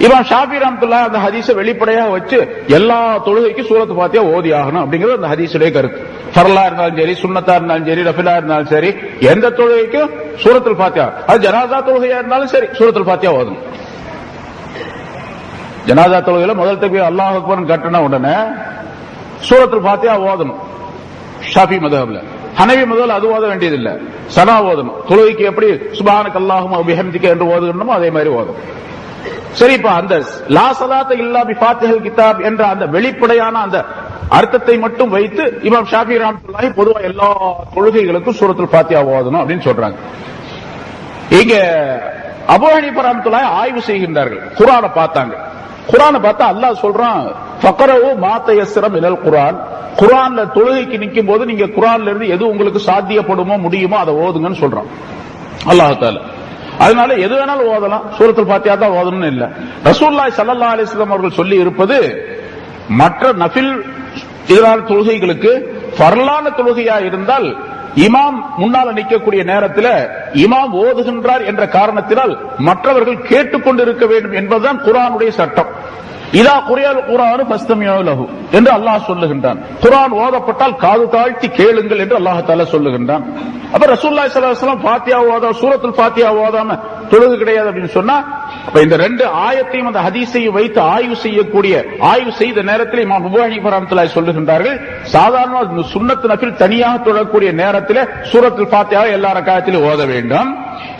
இமாம் ஷாஃபி ரஹ்மத்துல்லாஹி அந்த ஹதீஸை வெளிப்படையாக வச்சு எல்லா தொழுகைக்கும் சூரத்து ஃபாத்திஹா ஓதி ஆகணும் அப்படிங்கிறது அந்த ஹதீஸுடைய கருத்து. ஃபர்லா இருந்தாலும் சரி, சுன்னத்தா இருந்தாலும் சரி, நஃபிலா இருந்தாலும் சரி, எந்த தொழுகைக்கும் சூரத்துல் ஃபாத்திஹா, அது ஜனாசா தொழுகையா இருந்தாலும் சரி சூரத்துல் ஃபாத்திஹா ஓதணும். ஜனாசா தொழுகையில முதல் தக்பீர் அல்லாஹ் அக்பர் கட்டின உடனே சூரத்துல் ஃபாத்திஹா ஓதணும் ஷாஃபி மذஹப்ல. ஹனவி மذஹப்ல அது ஓத வேண்டியதில்லை, சனா ஓதணும். தொழுகைக்கு எப்படி சுப்ஹானக அல்லாஹும்ம வ பிஹம்திக என்று ஓதுகிறோமோ அதே மாதிரி ஓதணும். சரி, இப்ப அந்த லா ஸலாத்த இல்லா பி ஃபாத்திஹல் கிதாப் என்ற அந்த வெளிப்படையான அந்த அர்த்தத்தை மட்டும் வைத்து இமாம் ஷாஃபி ரஹ்மத்துல்லாஹி பொதுவா எல்லா தொழுகைகளுக்கும் சூரத்துல் ஃபாத்திஹா ஓதணும் அப்படின்னு சொல்றாங்க. இங்க அபூ ஹனீஃபா ரஹ்மத்துல்லாஹி ஆய்வு செய்கின்றார்கள். குர்ஆனை பார்த்தாங்க. குர்ஆனை பார்த்தா அல்லாஹ் சொல்றான், ஃபக்ரவு மா தயஸ்ஸர மினல் குர்ஆன். குர்ஆன்ல தொழுகைக்கு நிக்கும் போது நீங்க குர்ஆன்ல இருந்து எது உங்களுக்கு சாத்தியப்படுமோ முடியுமோ அதை ஓதுங்கன்னு சொல்றான் அல்லாஹ் தஆலா. அதனால எது வேணாலும் ஓதலாம், சூரத்துல் ஃபாத்திஹா தான் ஓதணும்னு இல்ல. ரசூலுல்லாஹி ஸல்லல்லாஹு அலைஹி வஸல்லம் அவர்கள் சொல்லி இருப்பது மற்ற நஃபில் இதனால தொழுகைகளுக்கு ஃபர்லான தொழுகையா இருந்தால் இமாம் முன்னால நிற்கக்கூடிய நேரத்தில் இமாம் ஓதுகின்றார் என்ற காரணத்தினால் மற்றவர்கள் கேட்டுக்கொண்டிருக்க வேண்டும் என்பதுதான் குர்ஆனுடைய சட்டம். இதா குரியல் குர்ஆன் ஃபஸ்தமியூ லஹு என்று அல்லாஹ் சொல்லுகின்றான். குர்ஆன் ஓதப்பட்டால் காது தாழ்த்தி கேளுங்கள் என்று அல்லாஹ் தஆலா சொல்லுகின்றான். அப்ப ரசூலுல்லாஹி ஸல்லல்லாஹு அலைஹி வஸல்லம் ஃபாத்திஹா ஓத சூரத்துல் ஃபாத்திஹா ஓதாம தொழுகை கிடையாது அப்படின்னு சொன்னா, அப்ப இந்த ரெண்டு ஆயத்தையும் அந்த ஹதீஸையும் வைத்து ஆய்வு செய்த நேரத்தில் இமாம் அபூ ஹனீஃபா ரஹ்மத்துல்லாஹி சொல்லுகின்றார்கள், சாதாரண சுன்னத் நஃபில் தனியாக தொழக்கூடிய நேரத்தில் சூரத்துல் ஃபாத்திஹா எல்லா ரக்காயத்திலும் ஓத வேண்டும்.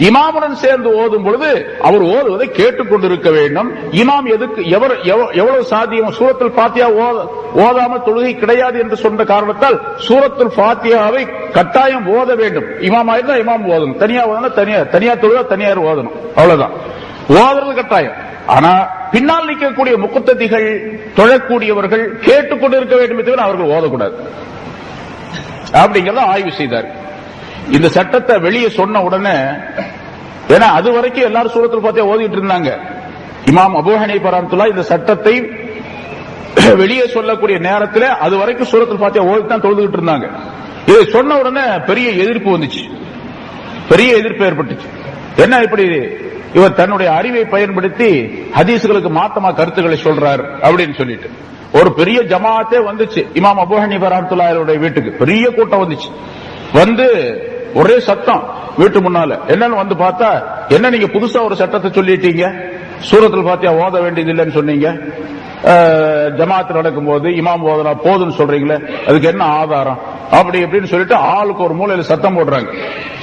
இமாமுடன் சேர்ந்து ஓதும் பொழுது அவர் ஓதுவதை கேட்டுக்கொண்டிருக்க வேண்டும். இமாம் எவ்வளவு சாத்தியம் சூரத்துல் ஃபாத்திஹா ஓதாமல் தொழுகை கிடையாது என்று சொன்ன காரணத்தால் சூரத்துல் ஃபாத்திஹாவை கட்டாயம் ஓத வேண்டும். இமாம் ஆயிருந்தா இமாம் ஓதணும், தனியா ஓதணும், தனியா தொழுதா தனியார் ஓதணும், அவ்வளவுதான். ஓதுறது கட்டாயம். ஆனா பின்னால் நிற்கக்கூடிய முக்குத்ததிகள் தொழக்கூடியவர்கள் கேட்டுக்கொண்டிருக்க வேண்டும் என்று அவர்கள் ஓதக்கூடாது அப்படிங்கறத ஆய்வு செய்தார். இந்த சட்டத்தை வெளியே சொன்ன உடனே, ஏன்னா அது வரைக்கும் எல்லாரும் சூரத்துல் ஃபாத்திஹா ஓதிட்டு இருந்தாங்க. இமாம் அபூ ஹனீஃபா ரஹ்மத்துல்லாஹி இந்த சட்டத்தை வெளியே சொல்லக்கூடிய நேரத்தில் அது வரைக்கும் சூரத்துல் ஃபாத்திஹா ஓதித்தான் தொழுதுகிட்டு இருந்தாங்க. இதை சொன்ன உடனே பெரிய எதிர்ப்பு வந்துச்சு, பெரிய எதிர்ப்பு ஏற்பட்டுச்சு. என்ன இப்படி இவர் தன்னுடைய அறிவை பயன்படுத்தி ஹதீஸ்களுக்கு மாத்தமா கருத்துக்களை சொல்றார் அப்படின்னு சொல்லிட்டு ஒரு பெரிய ஜமாஅத்தே வந்துச்சு இமாம் அபூ ஹனீஃபா ரஹ்மத்துல்லாஹி வீட்டுக்கு. பெரிய கூட்டம் வந்துச்சு. வந்து ஒரே சத்தம் வீட்டு முன்னால. என்னன்னு வந்து பார்த்தா, என்ன நீங்க புதுசா ஒரு சட்டத்தை சொல்லிட்டீங்க, சூரத்துல் ஃபாத்திஹா ஓத வேண்டியது இல்லைன்னு சொன்னீங்க, ஜமாத் நடக்கும் போது இமாம் ஓதனா போதுன்னு சொல்றீங்களே, அதுக்கு என்ன ஆதாரம் அப்படி இப்படின்னு சொல்லிட்டு ஆளுக்கு ஒரு மூலையில சத்தம் போடுறாங்க.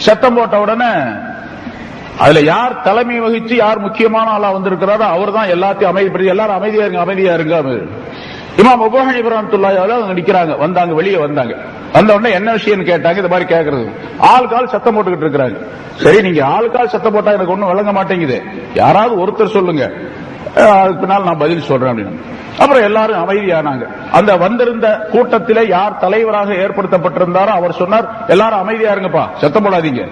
சத்தம் போட்ட உடனே அதுல யார் தலைமை வகிச்சு யார் முக்கியமான ஆளா வந்திருக்கிறாரோ அவர் தான் எல்லாத்தையும் அமைதிப்படுத்தி எல்லாரும் அமைதியா இருங்க. இமாம் அபூ ஹனீஃபா ரஹ்மத்துல்லாஹி அலைஹி நிக்கிறாங்க. வந்தாங்க, வெளியே வந்தாங்க. வந்த உடனே என்ன விஷயம் கேட்டாங்க. இந்த மாதிரி கேட்கறது ஆளுக்கால் சத்தம் போட்டுக்கிட்டு இருக்கிறாங்க. சரி, நீங்க ஆளுக்கால் சத்தம் போட்டா எனக்கு ஒண்ணும் விளங்க மாட்டேங்குது, யாராவது ஒருத்தர் சொல்லுங்க, அதுக்கு பின்னால் நான் பதில் சொல்றேன் அப்படின்னு. அப்புறம் எல்லாரும் அமைதியானாங்க. அந்த வந்திருந்த கூட்டத்திலே யார் தலைவராக ஏற்படுத்தப்பட்டிருந்தாரோ அவர் சொன்னார், எல்லாரும் அமைதியா இருங்கப்பா, சத்தம் போடாதீங்க,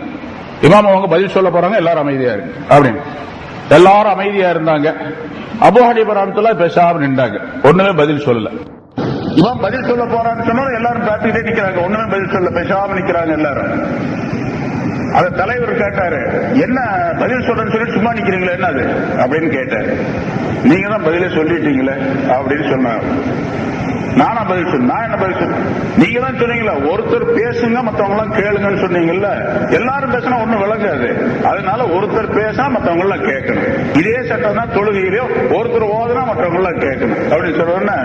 இமாம் அவங்க பதில் சொல்ல போறாங்க, எல்லாரும் அமைதியா இருங்க அப்படின்னு. எல்லாரும் அமைதியா இருந்தாங்க. அபூ ஹனீஃபா ரஹ்மத்துல்லாஹி பேசாம நின்றாங்க, ஒண்ணுமே பதில் சொல்லல. இமாம் பதில் சொல்ல போறான்னு சொன்னா எல்லாரும் பார்த்துக்கிட்டே நிக்கிறாங்க, ஒண்ணுமே பதில் சொல்ல, பேசாம நிக்கிறாங்க எல்லாரும். அத தலைவர் கேட்டாரு, என்ன பதில் சொல்றேன்னு சொல்லி சும்மா நிக்கிறீங்களே என்ன அது அப்படின்னு கேட்டாரு. நீங்க தான் பதிலே சொல்லிட்டீங்களே அப்படின்னு சொன்னார். நானா பதில் சொன்னேன்? நான் என்ன பதில் சொன்னேன்? நீங்க தான் சொன்னீங்களா ஒருத்தர் பேசுங்க மத்தவங்க எல்லாம் கேளுங்கன்னு சொன்னீங்கல்ல. எல்லாரும் பேசினா ஒண்ணும் விளங்காது, அதனால ஒருத்தர் பேசினா மத்தவங்க எல்லாம் கேட்கணும். இதே சட்டம் தான் தொழுகையிலயோ, ஒருத்தர் ஓதுனா மற்றவங்க எல்லாம் கேட்கணும் அப்படின்னு சொன்ன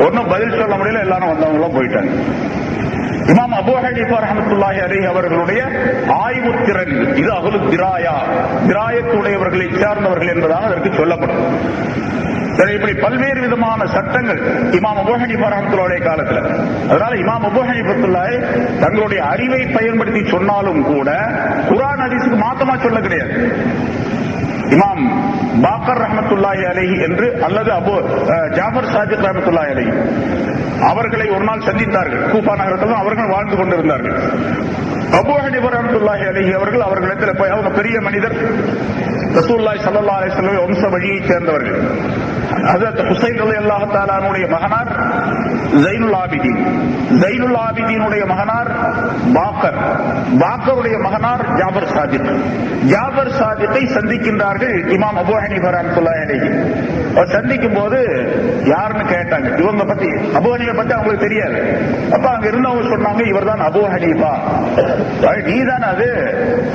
ஒன்னும் பதில் சொல்ல முடியல. எல்லாரும் வந்தவங்க எல்லாம் போயிட்டாங்க. இமாம் அபூ ஹனீஃபா ரஹ்மத்துல்லாஹி அலைஹி அவர்களுடைய ஆய்வுத்திறன் இது அஹ்லு திராயத்துடையவர்களை சார்ந்தவர்கள் என்பதாக அதற்கு சொல்லப்படும். இப்படி பல்வேறு விதமான சட்டங்கள் இமாம் அபூ ஹனீஃபா ரஹ்மத்துல்லாஹி காலத்தில். அதனால இமாம் அபூ ஹனீஃபா தங்களுடைய அறிவை பயன்படுத்தி சொன்னாலும் கூட குர்ஆன் ஹதீஸுக்கு மாத்தமா சொல்ல கிடையாது. இமாம் பாக்கர் ரஹ்மத்துல்லாஹி அலைஹி என்று அல்லது ஜாஃபர் சாதிக் ரஹ்மத்துல்லாஹி அலைஹி அவர்களை ஒரு நாள் சந்தித்தார்கள். கூஃபா நகரத்தில் அவர்கள் வாழ்ந்து கொண்டிருந்தார்கள். அபூ ஹனீஃபா ரஹ்மத்துல்லாஹி அலைஹி அவர்களிடத்தில் போய், அவங்க பெரிய மனிதர், ரசூலுல்லாஹி ஸல்லல்லாஹு அலைஹி வஸல்லம் வம்ச வழியைச் சேர்ந்தவர்கள். ஹஜ்ரத் ஹுசைன் ரலியல்லாஹு தஆலாவுடைய மகனார் ஸைனுல் ஆபிதீன், ஸைனுல் ஆபிதீனுடைய மகனார் பாக்கர், பாக்கருடைய மகனார் ஜாபர் சாதிக். ஜாபர் சாதிக்கை சந்திக்கின்றார்கள் இமாம் அபூ ஹனீஃபா ரஹ்மத்துல்லாஹி அலைஹி. சந்திக்கும் போது யாருன்னு கேட்டாங்க. இவங்க பத்தி, அபூ ஹனீஃபா பத்தி அவங்களுக்கு தெரியாது. அப்ப அங்க இருந்தவங்க சொன்னாங்க, இவர்தான் அபூ ஹனீஃபா. நீதான் அது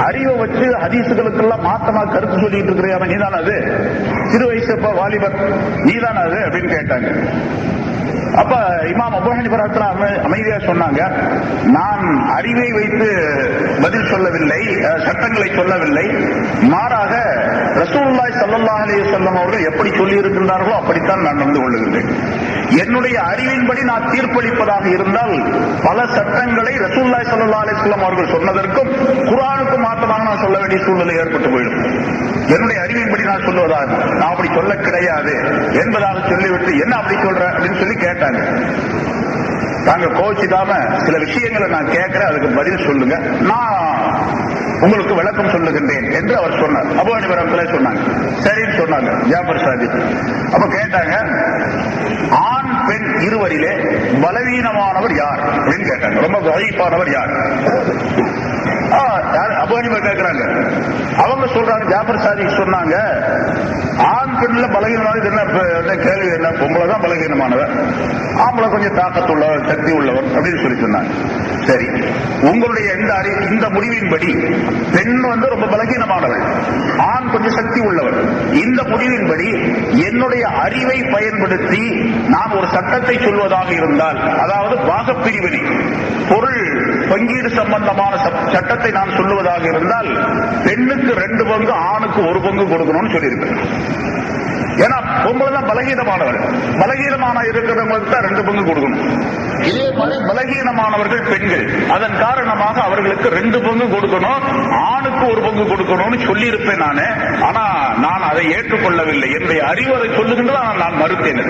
அறிவை வச்சு ஹதீசுகளுக்கெல்லாம் மாத்தமா கருத்து சொல்லிட்டு இருக்கிறியா, நீதான் அது சிறு வயசு வாலிபர், நீதான் அது அப்படின்னு கேட்டாங்க. அப்ப இமாம் அபூ ஹனீஃபா ரஹ்மத்துல்லாஹி அமைதியா சொன்னாங்க, நான் அறிவை வைத்து பதில் சொல்லவில்லை, சட்டங்களை சொல்லவில்லை, மாறாக ரசூலுல்லாஹி ஸல்லல்லாஹு அலைஹி வஸல்லம் அவர்கள் எப்படி சொல்லி இருக்கின்றார்களோ அப்படித்தான் நான் நடந்து கொள்ளுகின்றேன். என்னுடைய அறிவின்படி நான் தீர்ப்பளிப்பதாக இருந்தால் பல சட்டங்களை ரசூலுல்லாஹி ஸல்லல்லாஹு அலைஹி வஸல்லம் அவர்கள் சொன்னதற்கும் குர்ஆனுக்கும் மாற்றமாக நான் சொல்ல வேண்டிய சூழ்நிலை ஏற்பட்டு போயிடும். என்னுடைய அறிவின்படி நான் சொல்லுவதாக நான் அப்படி சொல்ல கிடையாது என்பதாக சொல்லிவிட்டு, என்ன அப்படி சொல்ற அப்படின்னு சொல்லி கேட்டாங்க. தாங்க கோச்சிக்காம சில விஷயங்களை நான் கேட்கிறேன், அதுக்கு பதில் சொல்லுங்க, நான் உங்களுக்கு விளக்கம் சொல்லுகின்றேன் என்று அவர் சொன்னார். அபூ ஹனீஃபா ரஹ்மத்துல்லாஹி சொன்னாங்க. சரின்னு சொன்னாங்க ஜாபர் சாதிக். அப்ப கேட்டாங்க, ஆண் பெண் இருவரிலே பலவீனமானவர் யார் அப்படின்னு கேட்டாங்க. ரொம்ப தஈஃபானவர் யார்? அபூ ஹனீஃபா கேட்கிறாங்க. அவங்க சொல்றாங்க, ஜாபர் சாதிக் சொன்னாங்க, ஆண் பெண்ல பலகீனமானது என்ன கேள்வி, என்ன பொம்பளை தான் பலகீனமானவர், ஆம்பளை கொஞ்சம் தாக்கத்துள்ளவர், சக்தி உள்ளவர் அப்படின்னு சொல்லி சொன்னாங்க. சரி, உங்களுடைய இந்த முடிவின்படி பெண் ரொம்ப பலகீனமானவள், ஆண் கொஞ்சம் சக்தி உள்ளவர், இந்த முடிவின்படி என்னுடைய அறிவை பயன்படுத்தி நான் ஒரு சட்டத்தை சொல்வதாக இருந்தால், அதாவது பாகப்பிரிவினை, பொருள் பங்கீடு சம்பந்தமான சட்டத்தை நான் சொல்லுவதாக இருந்தால், பெண்ணுக்கு 2 பங்கு, ஆணுக்கு 1 பங்கு கொடுக்கணும்னு சொல்லியிருக்கேன். ஏன்னா பொம்பளை தான் பலகீனமானவர், பலகீனமான இருக்கிறவங்களுக்கு தான் 2 பங்கு கொடுக்கணும். இதே மாதிரி பலகீனமானவர்கள் பெண்கள், அதன் காரணமாக அவர்களுக்கு 2 பங்கு கொடுக்கணும், ஆணுக்கு 1 பங்கு கொடுக்கணும்னு சொல்லி இருப்பேன் நானு. ஆனா நான் அதை ஏற்றுக்கொள்ளவில்லை, என்னுடைய அறிவு அதை சொல்லுகின்றது, நான் மறுத்தேன்.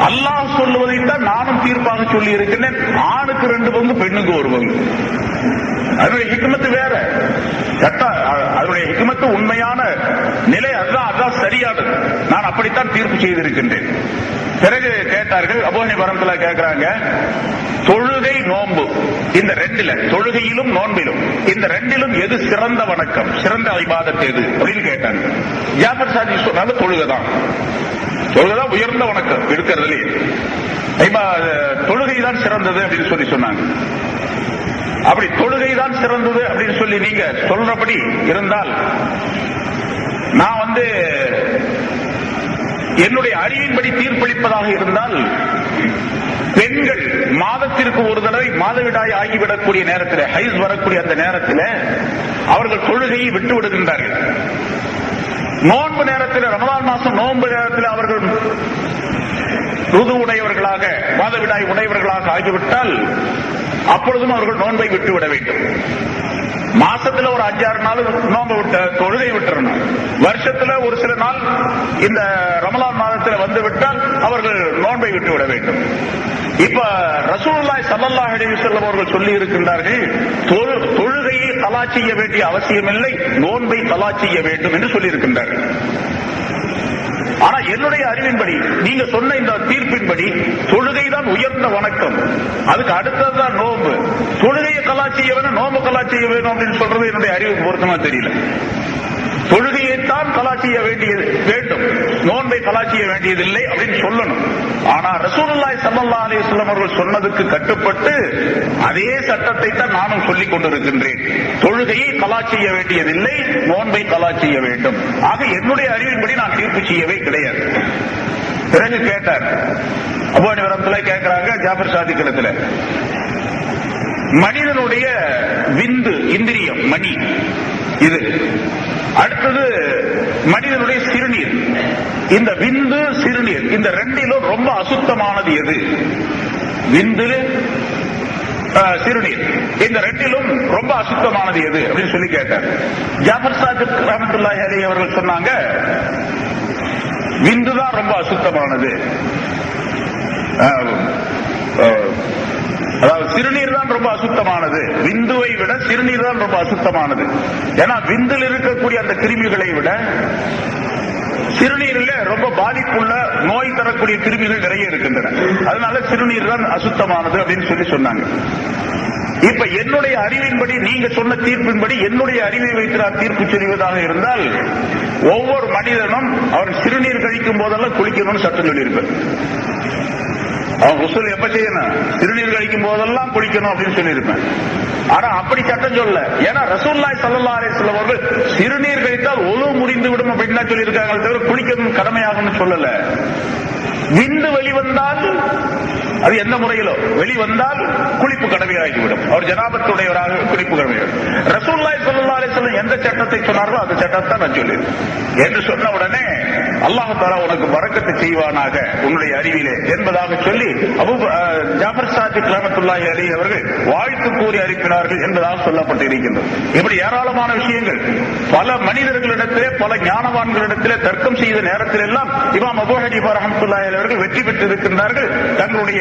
அல்லாஹ் சொல்லுவதைத்தான் நானும் தீர்ப்பாக சொல்லி இருக்கின்றேன், ஆணுக்கு 2 பங்கு, பெண்ணுக்கு 1 பங்கு. அதனுடைய ஹிக்மத்து வேற, அதனுடைய ஹிக்மத்து உண்மையான நிலை அதுதான் சரியானது, நான் அப்படித்தான் தீர்ப்பு செய்திருக்கின்றேன். பிறகு கேட்டார்கள், அபூ ஹனீஃபா ரஹ்மத்துல்லாஹி கேட்கிறாங்க, தொழுகை நோன்பு இந்த 2ல, தொழுகையிலும் நோன்பிலும் இந்த 2லும் எது சிறந்த வணக்கம், சிறந்த இபாதத் எது அப்படின்னு கேட்டாங்க. ஜாபர் சாதிக் சொன்னாங்க, தொழுகைதான், தொழுகைதான் உயர்ந்த வணக்கம் இருக்கிறதுலே, தொழுகைதான் சிறந்தது அப்படின்னு சொல்லி சொன்னாங்க. அப்படி தொழுகைதான் சிறந்தது அப்படின்னு சொல்லி நீங்க சொல்றபடி இருந்தால், நான் என்னுடைய அறிவின்படி தீர்ப்பளிப்பதாக இருந்தால், பெண்கள் மாதத்திற்கு ஒரு தடவை மாதவிடாய் ஆகிவிடக்கூடிய நேரத்தில், ஹைஸ் வரக்கூடிய அந்த நேரத்தில் அவர்கள் தொழுகையை விட்டு விடுகின்றார்கள். நோன்பு நேரத்தில், ரமலான் மாசம் நோன்பு நேரத்தில் அவர்கள் ருது உடையவர்களாக, மாதவிடாய் உடையவர்களாக ஆகிவிட்டால் அப்பொழுதும் அவர்கள் நோன்பை விட்டுவிட வேண்டும். மாசத்துல ஒரு 5-6 நாள் நோன்பு விட்ட தொழுகை விட்டுறணும். வருஷத்துல ஒரு சில நாள் இந்த ரமலான் மாதத்தில் வந்து விட்டால் அவர்கள் நோன்பை விட்டுவிட வேண்டும். இப்ப ரசூலுல்லாஹி ஸல்லல்லாஹு அலைஹி வஸல்லம் அவர்கள் சொல்லி இருக்கின்றார்கள், தொழுகையை தலா செய்ய வேண்டிய அவசியமில்லை, நோன்பை தலா செய்ய வேண்டும் என்று சொல்லி இருக்கின்றார்கள். ஆனா என்னுடைய அறிவின்படி, நீங்க சொன்ன இந்த தீர்ப்பின்படி, தொழுகைதான் உயர்ந்த வணக்கம், அதுக்கு அடுத்ததுதான் நோன்பு. தொழுகையை கலா செய்ய வேணும், நோன்பு கலா செய்ய வேணும் அப்படின்னு சொல்றது என்னுடைய அறிவுக்கு பொருத்தமா தெரியல. தொழுகையைத்தான் கலா செய்ய வேண்டியது வேண்டும், நோன்பை கலா செய்ய வேண்டியதில்லை அப்படின்னு சொல்லணும். ஆனா ரசூலுல்லாஹி ஸல்லல்லாஹு அலைஹி வஸல்லம் அவர்கள் சொன்னதுக்கு கட்டுப்பட்டு அதே சட்டத்தை தான் நானும் சொல்லிக் கொண்டிருக்கின்றேன். தொழுகையை கலா செய்ய வேண்டியதில்லை, நோன்பை கலா செய்ய வேண்டும். ஆக என்னுடைய அறிவின்படி நான் தீர்ப்பு செய்யவே கிடையாது. பிறகு கேட்டார், அபூ ஹனீஃபா ரஹ்மத்துல்லாஹி கேட்கிறாங்க, ஜாபர் சாதிக் இடத்துல, மனிதனுடைய விந்து, இந்திரியம், மணி இது, அடுத்தது மனிதனுடைய சிறுநீர், இந்த விந்து சிறுநீர் இந்த 2லும் ரொம்ப அசுத்தமானது எது? விந்து சிறுநீர் இந்த 2லும் ரொம்ப அசுத்தமானது எது அப்படின்னு சொல்லி கேட்டார். ஜாபர் சாதிக் ரஹ்மத்துல்லாஹி அலைஹி அவர்கள் சொன்னாங்க, விந்துதான் ரொம்ப அசுத்தமானது, அதாவது சிறுநீர் தான் ரொம்ப அசுத்தமானது, விந்துவை விட சிறுநீர் தான் ரொம்ப அசுத்தமானது. ஏன்னா விந்தில் இருக்கக்கூடிய அந்த கிருமிகளை விட சிறுநீரில் ரொம்ப பாதிப்புள்ள நோய் தரக்கூடிய கிருமிகள் நிறைய இருக்கின்றன. அதனால சிறுநீர் தான் அசுத்தமானது அப்படின்னு சொல்லி சொன்னாங்க. இப்ப என்னுடைய அறிவின்படி, நீங்க சொன்ன தீர்ப்பின்படி என்னுடைய அறிவை வைத்து நான் தீர்ப்பு சொல்வதாக இருந்தால், ஒவ்வொரு மனிதனும் அவர் சிறுநீர் கழிக்கும் போதெல்லாம் குளிக்கணும்னு சட்டம் சொல்லியிருப்பார். அவன் உசுல் எப்ப செய்யணும்? சிறுநீர் கழிக்கும் போதெல்லாம் குளிக்கணும் அப்படின்னு சொல்லியிருப்பேன். ஆனா அப்படி சட்டம் சொல்ல. ஏன்னா ரசூலுல்லாஹி ஸல்லல்லாஹு அலைஹி வஸல்லம் அவர்கள் சிறுநீர் கழித்தால் ஒழு முறிந்து விடும் அப்படின்னு தான் சொல்லியிருக்காங்க, தவிர குளிக்கணும் கடமையாகும்னு சொல்லல. விந்து வெளிவந்தால் அது எந்த முறையிலோ வெளிவந்தால் குளிப்பு கடமையாகிவிடும். அவர் ஜனாபத்துடையவராக குளிப்பு கடமையாகும். ரசூலுல்லாஹி ஸல்லல்லாஹு அலைஹி வஸல்லம் எந்த சட்டத்தை சொன்னார்களோ அந்த சட்டத்தை நான் சொல்லிடுறேன் என்று சொன்ன உடனே அல்லாஹ் தஆலா உனக்கு பரக்கத்து செய்வானாக உன்னுடைய அறிவிலே என்பதாக சொல்லி அபூ ஜாஃபர் சாதிக் ரஹ்மத்துல்லாஹி அலைஹி அவர்கள் வாழ்த்து கூறி அனுப்பினார்கள் என்பதாக சொல்லப்பட்டு இருக்கின்றது. இப்படி ஏராளமான விஷயங்கள் பல மனிதர்களிடத்திலே, பல ஞானவான்களிடத்திலே தர்க்கம் செய்த நேரத்தில் எல்லாம் இமாம் அபூ ஹனீஃபா ரஹ்மத்துல்லாஹி அலைஹி அவர்கள் வெற்றி பெற்று இருக்கின்றார்கள். தங்களுடைய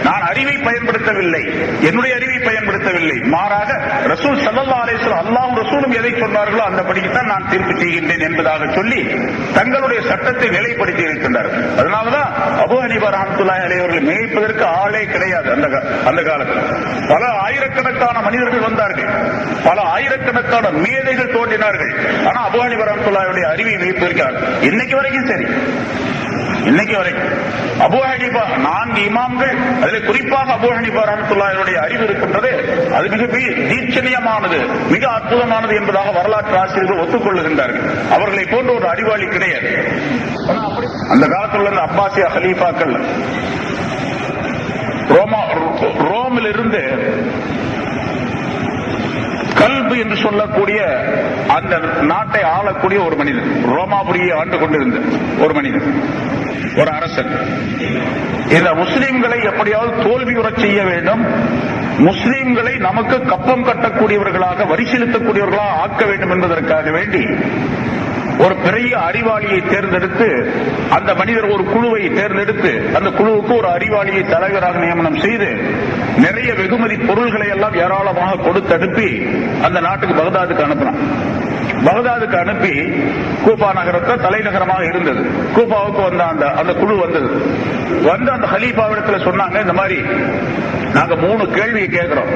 நான் அறிவை பயன்படுத்தவில்லை, என்னுடைய அறிவை பயன்படுத்தவில்லை, மாறாக ரசூல் ஸல்லல்லாஹு அலைஹி வஸல்லம் அல்லாஹ்வும் ரசூலும் எதை சொன்னார்களோ அந்த படிக்குத்தான் நான் தீர்ப்பு செய்கின்றேன் என்பதாக சொல்லி தங்களுடைய சட்டத்தை நிலைப்படுத்தி இருக்கின்றார்கள். அதனாலதான் அபூ ஹனீஃபா ரஹ்மத்துல்லாஹி அலைஹி அவர்கள் மேய்ப்பதற்கு ஆளே கிடையாது. அந்த காலத்தில் பல ஆயிரக்கணக்கான மனிதர்கள் வந்தார்கள், பல ஆயிரக்கணக்கான மேதைகள் தோன்றினார்கள். ஆனா அபூ ஹனீஃபா ரஹ்மத்துல்லாஹி அவருடைய அறிவை மேய்ப்பதற்காக இன்னைக்கு வரைக்கும் சரி, இன்னைக்கு வரைக்கும் அபூ ஹனீஃபா 4 இமாம்கள், அதில் குறிப்பாக அபூ ஹனீஃபா ரஹ்மத்துல்லாஹி அறிவு இருக்கின்றது. அது மிக தீட்சணியமானது, மிக அற்புதமானது என்பதாக வரலாற்று ஆசிரியர்கள் ஒத்துக்கொள்ளுகின்றார்கள். அவர்களை போன்ற ஒரு அறிவாளி கிடையாது. அந்த காலத்தில் இருந்த அப்பாசியா ஹலீஃபாக்கள் ரோமில் இருந்து கல்பு என்று சொல்லக்கூடிய அந்த நாட்டை ஆளக்கூடிய ஒரு மனிதன், ரோமாபுரியை ஆண்டு கொண்டிருந்த ஒரு மனிதன், ஒரு அரசன். இந்த முஸ்லிம்களை எப்படியாவது தோல்வியுறச் செய்ய வேண்டும், முஸ்லிம்களை நமக்கு கப்பம் கட்டக்கூடியவர்களாக, வரி செலுத்தக்கூடியவர்களாக ஆக்க வேண்டும் என்பதற்காக வேண்டி ஒரு பெரிய அறிவாளியை தேர்ந்தெடுத்து, அந்த மனிதர் ஒரு குழுவை தேர்ந்தெடுத்து அந்த குழுவுக்கு ஒரு அறிவாளியை தலைவராக நியமனம் செய்து நிறைய வெகுமதி பொருள்களை எல்லாம் ஏராளமாக கொடுத்து அனுப்பி அந்த நாட்டுக்கு பகதாதுக்கு அனுப்பினான். பகதாதுக்கு அனுப்பி கூபா நகரத்தை தலைநகரமாக இருந்தது. கூபாவுக்கு வந்த அந்த குழு வந்தது. வந்து அந்த ஹலீஃபாவிடத்தில் சொன்னாங்க, இந்த மாதிரி நாங்க 3 கேள்வி கேட்கிறோம்,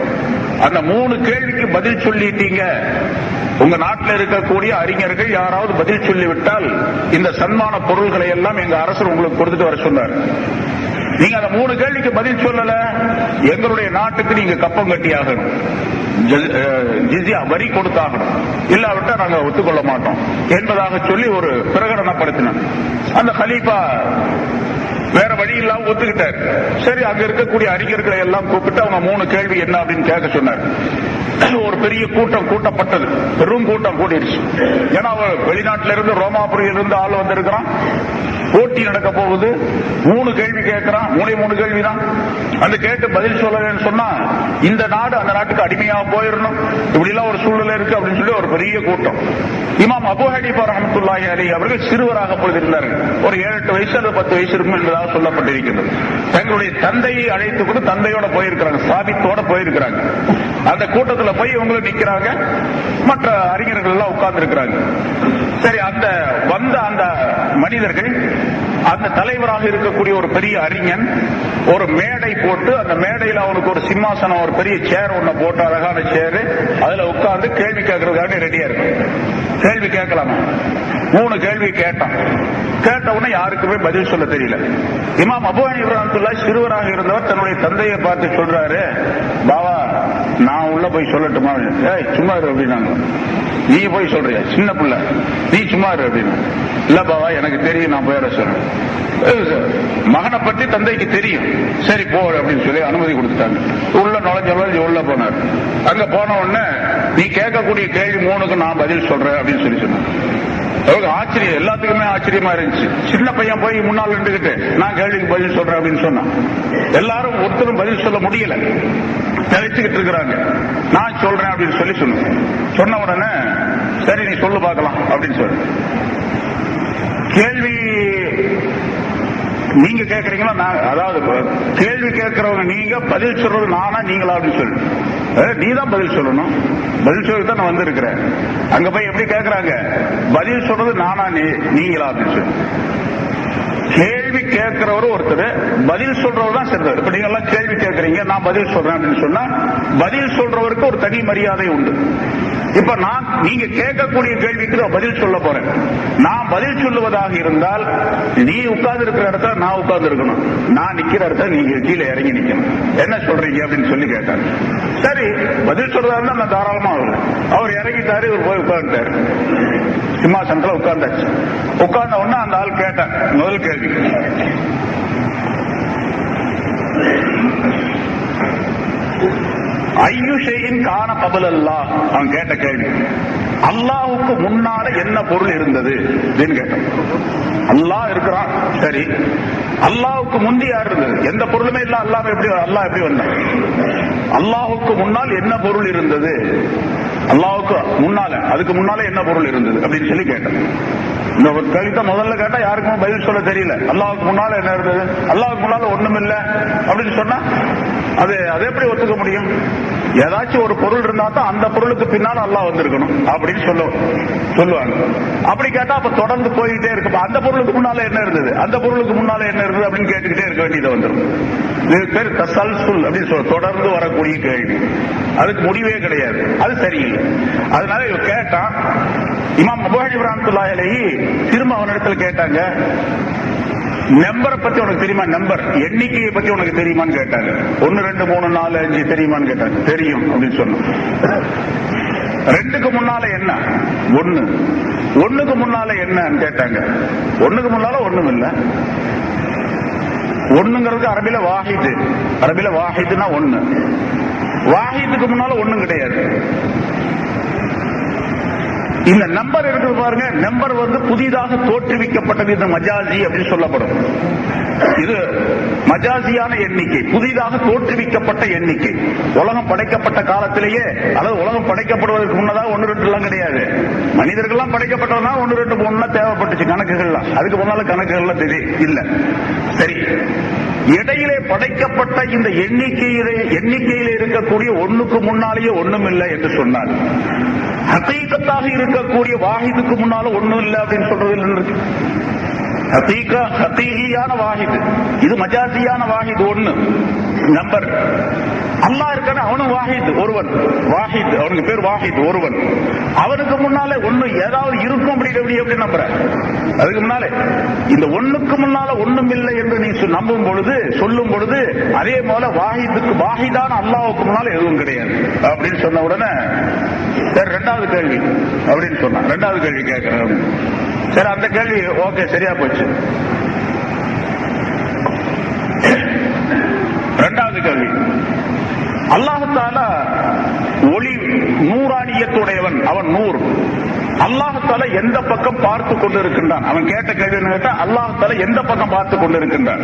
அந்த 3 கேள்விக்கு பதில் சொல்லிட்டீங்க, உங்க நாட்டில் இருக்கக்கூடிய அறிஞர்கள் யாராவது பதில் சொல்லிவிட்டால் இந்த சன்மான பொருள்களை எல்லாம் எங்க அரசர் உங்களுக்கு கொடுத்துட்டு வர சொன்னார். நீங்க அந்த 3 கேள்விக்கு பதில் சொல்லல, எங்களுடைய நாட்டுக்கு நீங்க கப்பம் கட்டி ஆகணும், ஜிஸ்யா வரி கொடுத்தாகணும், இல்லாவிட்டா நாங்க ஒத்துக்கொள்ள மாட்டோம் என்பதாக சொல்லி ஒரு பிரகடனப்படுத்தினார். அந்த கலீஃபா வேற வழி இல்லாம ஒத்துக்கிட்டார். சரி, அங்க இருக்கக்கூடிய அறிஞர்களை எல்லாம் கூப்பிட்டு அவங்க 3 கேள்வி என்ன அப்படின்னு கேட்க சொன்னார். ஒரு பெரிய கூட்டம் கூட்டப்பட்டது, பெரும் கூட்டம் கூட்டிடுச்சு. ஏன்னா வெளிநாட்டில இருந்து, ரோமாபுரியில இருந்து ஆள் வந்திருக்கிறான், போட்டி நடக்க போகுது. 3 கேள்வி கேட்கிறான், 3 கேள்விதான். அந்த கேட்டு பதில் சொல்லலன்னு சொன்னா இந்த நாடு அந்த நாட்டுக்கு அடிமையாக போயிடணும், இப்படி எல்லாம் ஒரு சூழ்நிலை இருக்கு அப்படின்னு சொல்லி ஒரு பெரிய கூட்டம். இமாம் அபூ ஹனீஃபா ரஹ்மத்துல்லாஹி அலைஹி அவர்கள் சிறுவராக பொழுது இருந்தார்கள், ஒரு 7-8 வயசு அல்லது 10 வயசு இருக்கும் என்பதாக சொல்லப்பட்டிருக்கிறது. தங்களுடைய தந்தையை அழைத்து கூட தந்தையோட போயிருக்கிறாங்க, சாபித்தோட போயிருக்கிறாங்க. அந்த கூட்டத்தில் போய் இவங்க நிக்கிறாங்க, மற்ற அறிஞர்கள் எல்லாம் உட்கார்ந்து இருக்கிறாங்க. சரி, அந்த வந்த அந்த மனிதர்கள், அந்த தலைவராக இருக்கக்கூடிய ஒரு பெரிய அறிஞன் ஒரு மேடை போட்டு, அந்த மேடையில் அவனுக்கு ஒரு சிம்மாசனம், ஒரு பெரிய சேர் ஒண்ணு போட்டு, அழகான சேரு, அதுல உட்கார்ந்து கேள்வி கேட்கறதுக்காக ரெடியா இருக்கு. கேள்வி கேட்கலாமா? 3 கேள்வி கேட்டான். கேட்ட உடனே யாருக்குமே பதில் சொல்ல தெரியல. இமாம் அபூ ஹனீஃபா ரஹ்மத்துல்லாஹி சிறுவராக இருந்தவர் தன்னுடைய தந்தையை பார்த்து சொல்றாரு, பாவா நான் உள்ள போய் சொல்லட்டுமா? சும்மா இரு அப்படின்னாங்க. நீ போய் சொல்றியா? சின்ன பிள்ளை, நீ சும்மா இரு அப்படின்னு. இல்ல பாவா, எனக்கு தெரியும், நான் போயிட சொல்றேன். மகனை பற்றி தந்தைக்கு தெரியும், சரி போ அப்படின்னு சொல்லி அனுமதி கொடுத்துட்டாங்க. உள்ள நுழைஞ்ச உள்ள போனார். அங்க போன உடனே நீ கேட்கக்கூடிய கேள்வி 3க்கு நான் பதில் சொல்றேன் அப்படின்னு சொல்லி சொன்னாங்க. ஆச்சரியம், எல்லாத்துக்குமே ஆச்சரியமா இருந்துச்சு. சின்ன பையன் போய் முன்னால் நின்றுகிட்டு நான் கேள்விக்கு பதில் சொல்றேன் அப்படின்னு சொன்னான். எல்லாரும் ஒருத்தரும் பதில் சொல்ல முடியல, நினைச்சுக்கிட்டு இருக்கிறாங்க. நான் சொல்றேன் அப்படின்னு சொல்லி சொன்ன உடனே சரி நீ சொல்லு பார்க்கலாம் அப்படின்னு சொல்லு. கேள்வி நீங்க கேட்கறீங்களா? நான் அதாவது கேள்வி கேட்கறவங்க நீங்க, பதில் சொல்றது நானா நீங்களா அப்படின்னு சொல்லு. நீ தான் பதில் சொல்லணும். பதில் சொல்றது தான் நான் வந்திருக்கிறேன். அங்க போய் எப்படி கேட்கறாங்க? பதில் சொல்றது நானா நீங்களா அப்படின்னு சொல்லு. கேள்வி கேட்கிறவரு ஒருத்தர், பதில் சொல்றவர் தான் சிறந்தவர். இப்ப நீங்க எல்லாம் கேள்வி கேட்கறீங்க, நான் பதில் சொல்றேன் அப்படின்னு சொன்னா பதில் சொல்றவருக்கு ஒரு தனி மரியாதை உண்டு. இப்ப நான் நீங்க கேட்கக்கூடிய கேள்விக்கு நான் பதில் சொல்ல போறேன். நான் பதில் சொல்லுவதாக இருந்தால் நீ உட்கார்ந்து இருக்கிற இடத்துல நான் உட்கார்ந்து இருக்கணும், நான் நிக்கிற இடத்துல நீங்க கீழே இறங்கி நிக்கணும். என்ன சொல்றீங்க அப்படின்னு சொல்லி கேட்டார். சரி, பதில் சொல்றதா இருந்தா நான் தாராளமா வருவேன். அவர் இறங்கிட்டாரு, இவர் போய் உட்கார்ந்துட்டாரு, சிம்மாசனத்துல உட்கார்ந்தாச்சு. உட்கார்ந்த உடனே அந்த ஆள் கேட்டார் முதல் கேள்வி, ஐயுஷையின் காண கபல் அல்லாஹ். அவன் கேட்ட கேள்வி, அல்லாஹுக்கு முன்னால என்ன பொருள் இருந்தது அப்படின்னு கேட்டான். அல்லாஹ் இருக்கிறான், சரி, அல்லாஹுக்கு முந்தி யார் இருந்தது? எந்த பொருளுமே இல்ல. அல்லாஹ் எப்படி வந்தான்? அல்லாஹுக்கு முன்னால் என்ன பொருள் இருந்தது? அல்லாஹுக்கு முன்னால, அதுக்கு முன்னால என்ன பொருள் இருந்தது அப்படின்னு சொல்லி கேட்டான். இந்த ஒரு கவிதை முதல்ல கேட்டா யாருக்கும் பதில் சொல்ல தெரியல. அல்லாஹுக்கு முன்னால என்ன இருந்தது? அல்லாஹுக்கு முன்னால ஒண்ணும் இல்ல அப்படின்னு சொன்னா அது எப்படி ஒத்துக்க முடியும்? ஏதாச்சும் ஒரு பொருள் இருந்தா தான் அந்த பொருளுக்கு பின்னால் அல்லாஹ் வந்திருக்கணும் அப்படின்னு சொல்லுவாங்க. அப்படி கேட்டா அப்ப தொடர்ந்து போயிட்டே இருக்கு. அந்த பொருளுக்கு முன்னால என்ன இருந்தது, அந்த பொருளுக்கு முன்னால என்ன இருந்தது அப்படின்னு கேட்டுக்கிட்டே இருக்க வேண்டியது வந்துடும். இது பேர் தசல்சுல் அப்படின்னு சொல்ல, தொடர்ந்து வரக்கூடிய கேள்வி. அதுக்கு முடிவே கிடையாது, அது சரியில்லை. அதனால இவ கேட்டா இமாம் அபூ ஹனீஃபா ரஹ்மத்துல்லாஹி அலைஹி திரும்ப அவனிடத்தில் கேட்டாங்க, நம்பரை பத்தி உனக்கு தெரியுமா? நம்பர் எண்ணிக்கையை பத்தி உனக்கு தெரியுமான்னு கேட்டாங்க. 1 2 3 4 5 தெரியுமான்னு கேட்டாங்க. தெரியும் அப்படின்னு சொன்னோம். 2க்கு முன்னால என்ன? 1. 1க்கு முன்னால என்னன்னு கேட்டாங்க. 1க்கு முன்னால ஒண்ணும் இல்ல. 1ங்கிறது அரபில வாஹிது. அரபில வாஹிதுனா 1. வாஹிதுக்கு முன்னால ஒண்ணும் கிடையாது. இந்த நம்பர் இருக்குது பாருங்க, நம்பர் வந்து புதிதாக தோற்றுவிக்கப்பட்டது. இந்த மஜாசி அப்படின்னு சொல்லப்படும். இது மஜாசியான எண்ணிக்கை, புதிதாக தோற்றுவிக்கப்பட்ட எண்ணிக்கை. உலகம் படைக்கப்பட்ட காலத்திலேயே, அதாவது உலகம் படைக்கப்படுவதற்கு முன்னதாக 1 2 எல்லாம் கிடையாது. மனிதர்கள்லாம் படைக்கப்பட்டதுனா 1 2 3 தேவைப்பட்டுச்சு கணக்குகள்லாம். அதுக்கு முன்னால கணக்குகள்லாம் இல்ல. சரி, இடையிலே படைக்கப்பட்ட இந்த எண்ணிக்கையில இருக்கக்கூடிய 1க்கு முன்னாலேயே ஒண்ணும் இல்லை என்று சொன்னார். ஹகீகத்தாக இருக்கக்கூடிய வாஹிதுக்கு முன்னால ஒண்ணும் இல்லை அப்படின்னு சொல்றது இருக்கு. ஹகீகியான வாஹிது, இது மஜாசியான வாஹிது 1 நம்பர். அல்லாஹ் இருக்கான, அவனும் வாஹித் ஒருவன். வாஹித், அவனுக்கு பேர் வாஹித் ஒருவன். அவனுக்கு முன்னாலே ஒண்ணு ஏதாவது இருக்கும் எப்படி நம்புற? அதுக்கு முன்னாலே இந்த 1க்கு முன்னால ஒண்ணும் இல்லை என்று நீ நம்பும் பொழுது, சொல்லும் பொழுது, அதே போல வாஹிதுக்கு, வாஹிதான அல்லாஹ்வுக்கு முன்னால எதுவும் கிடையாது அப்படின்னு சொன்ன உடனே சரி 2வது கேள்வி அப்படின்னு சொன்னான். 2வது கேள்வி கேட்கிறேன். சரி, அந்த கேள்வி ஓகே, சரியா போச்சு. 2வது கேள்வி, அல்லாஹ் தஆலா ஒளி நூறானியத்துடையவன், அவன் நூர். அல்லாஹ் தஆலா எந்த பக்கம் பார்த்து கொண்டிருக்கின்றான்? அவன் கேட்ட கேள்வி கேட்டா, அல்லாஹ் தஆலா எந்த பக்கம் பார்த்து கொண்டிருக்கின்றான்?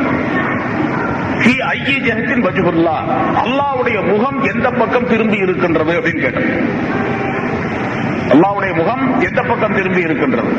ஃபீ ஐயி ஜஹத்தின் வஜ்ஹுல்லாஹ், அல்லாஹ்வுடைய முகம் எந்த பக்கம் திரும்பி இருக்கின்றது அப்படின்னு கேட்டான். அல்லாஹ்வுடைய முகம் எந்த பக்கம் திரும்பி இருக்கின்றது?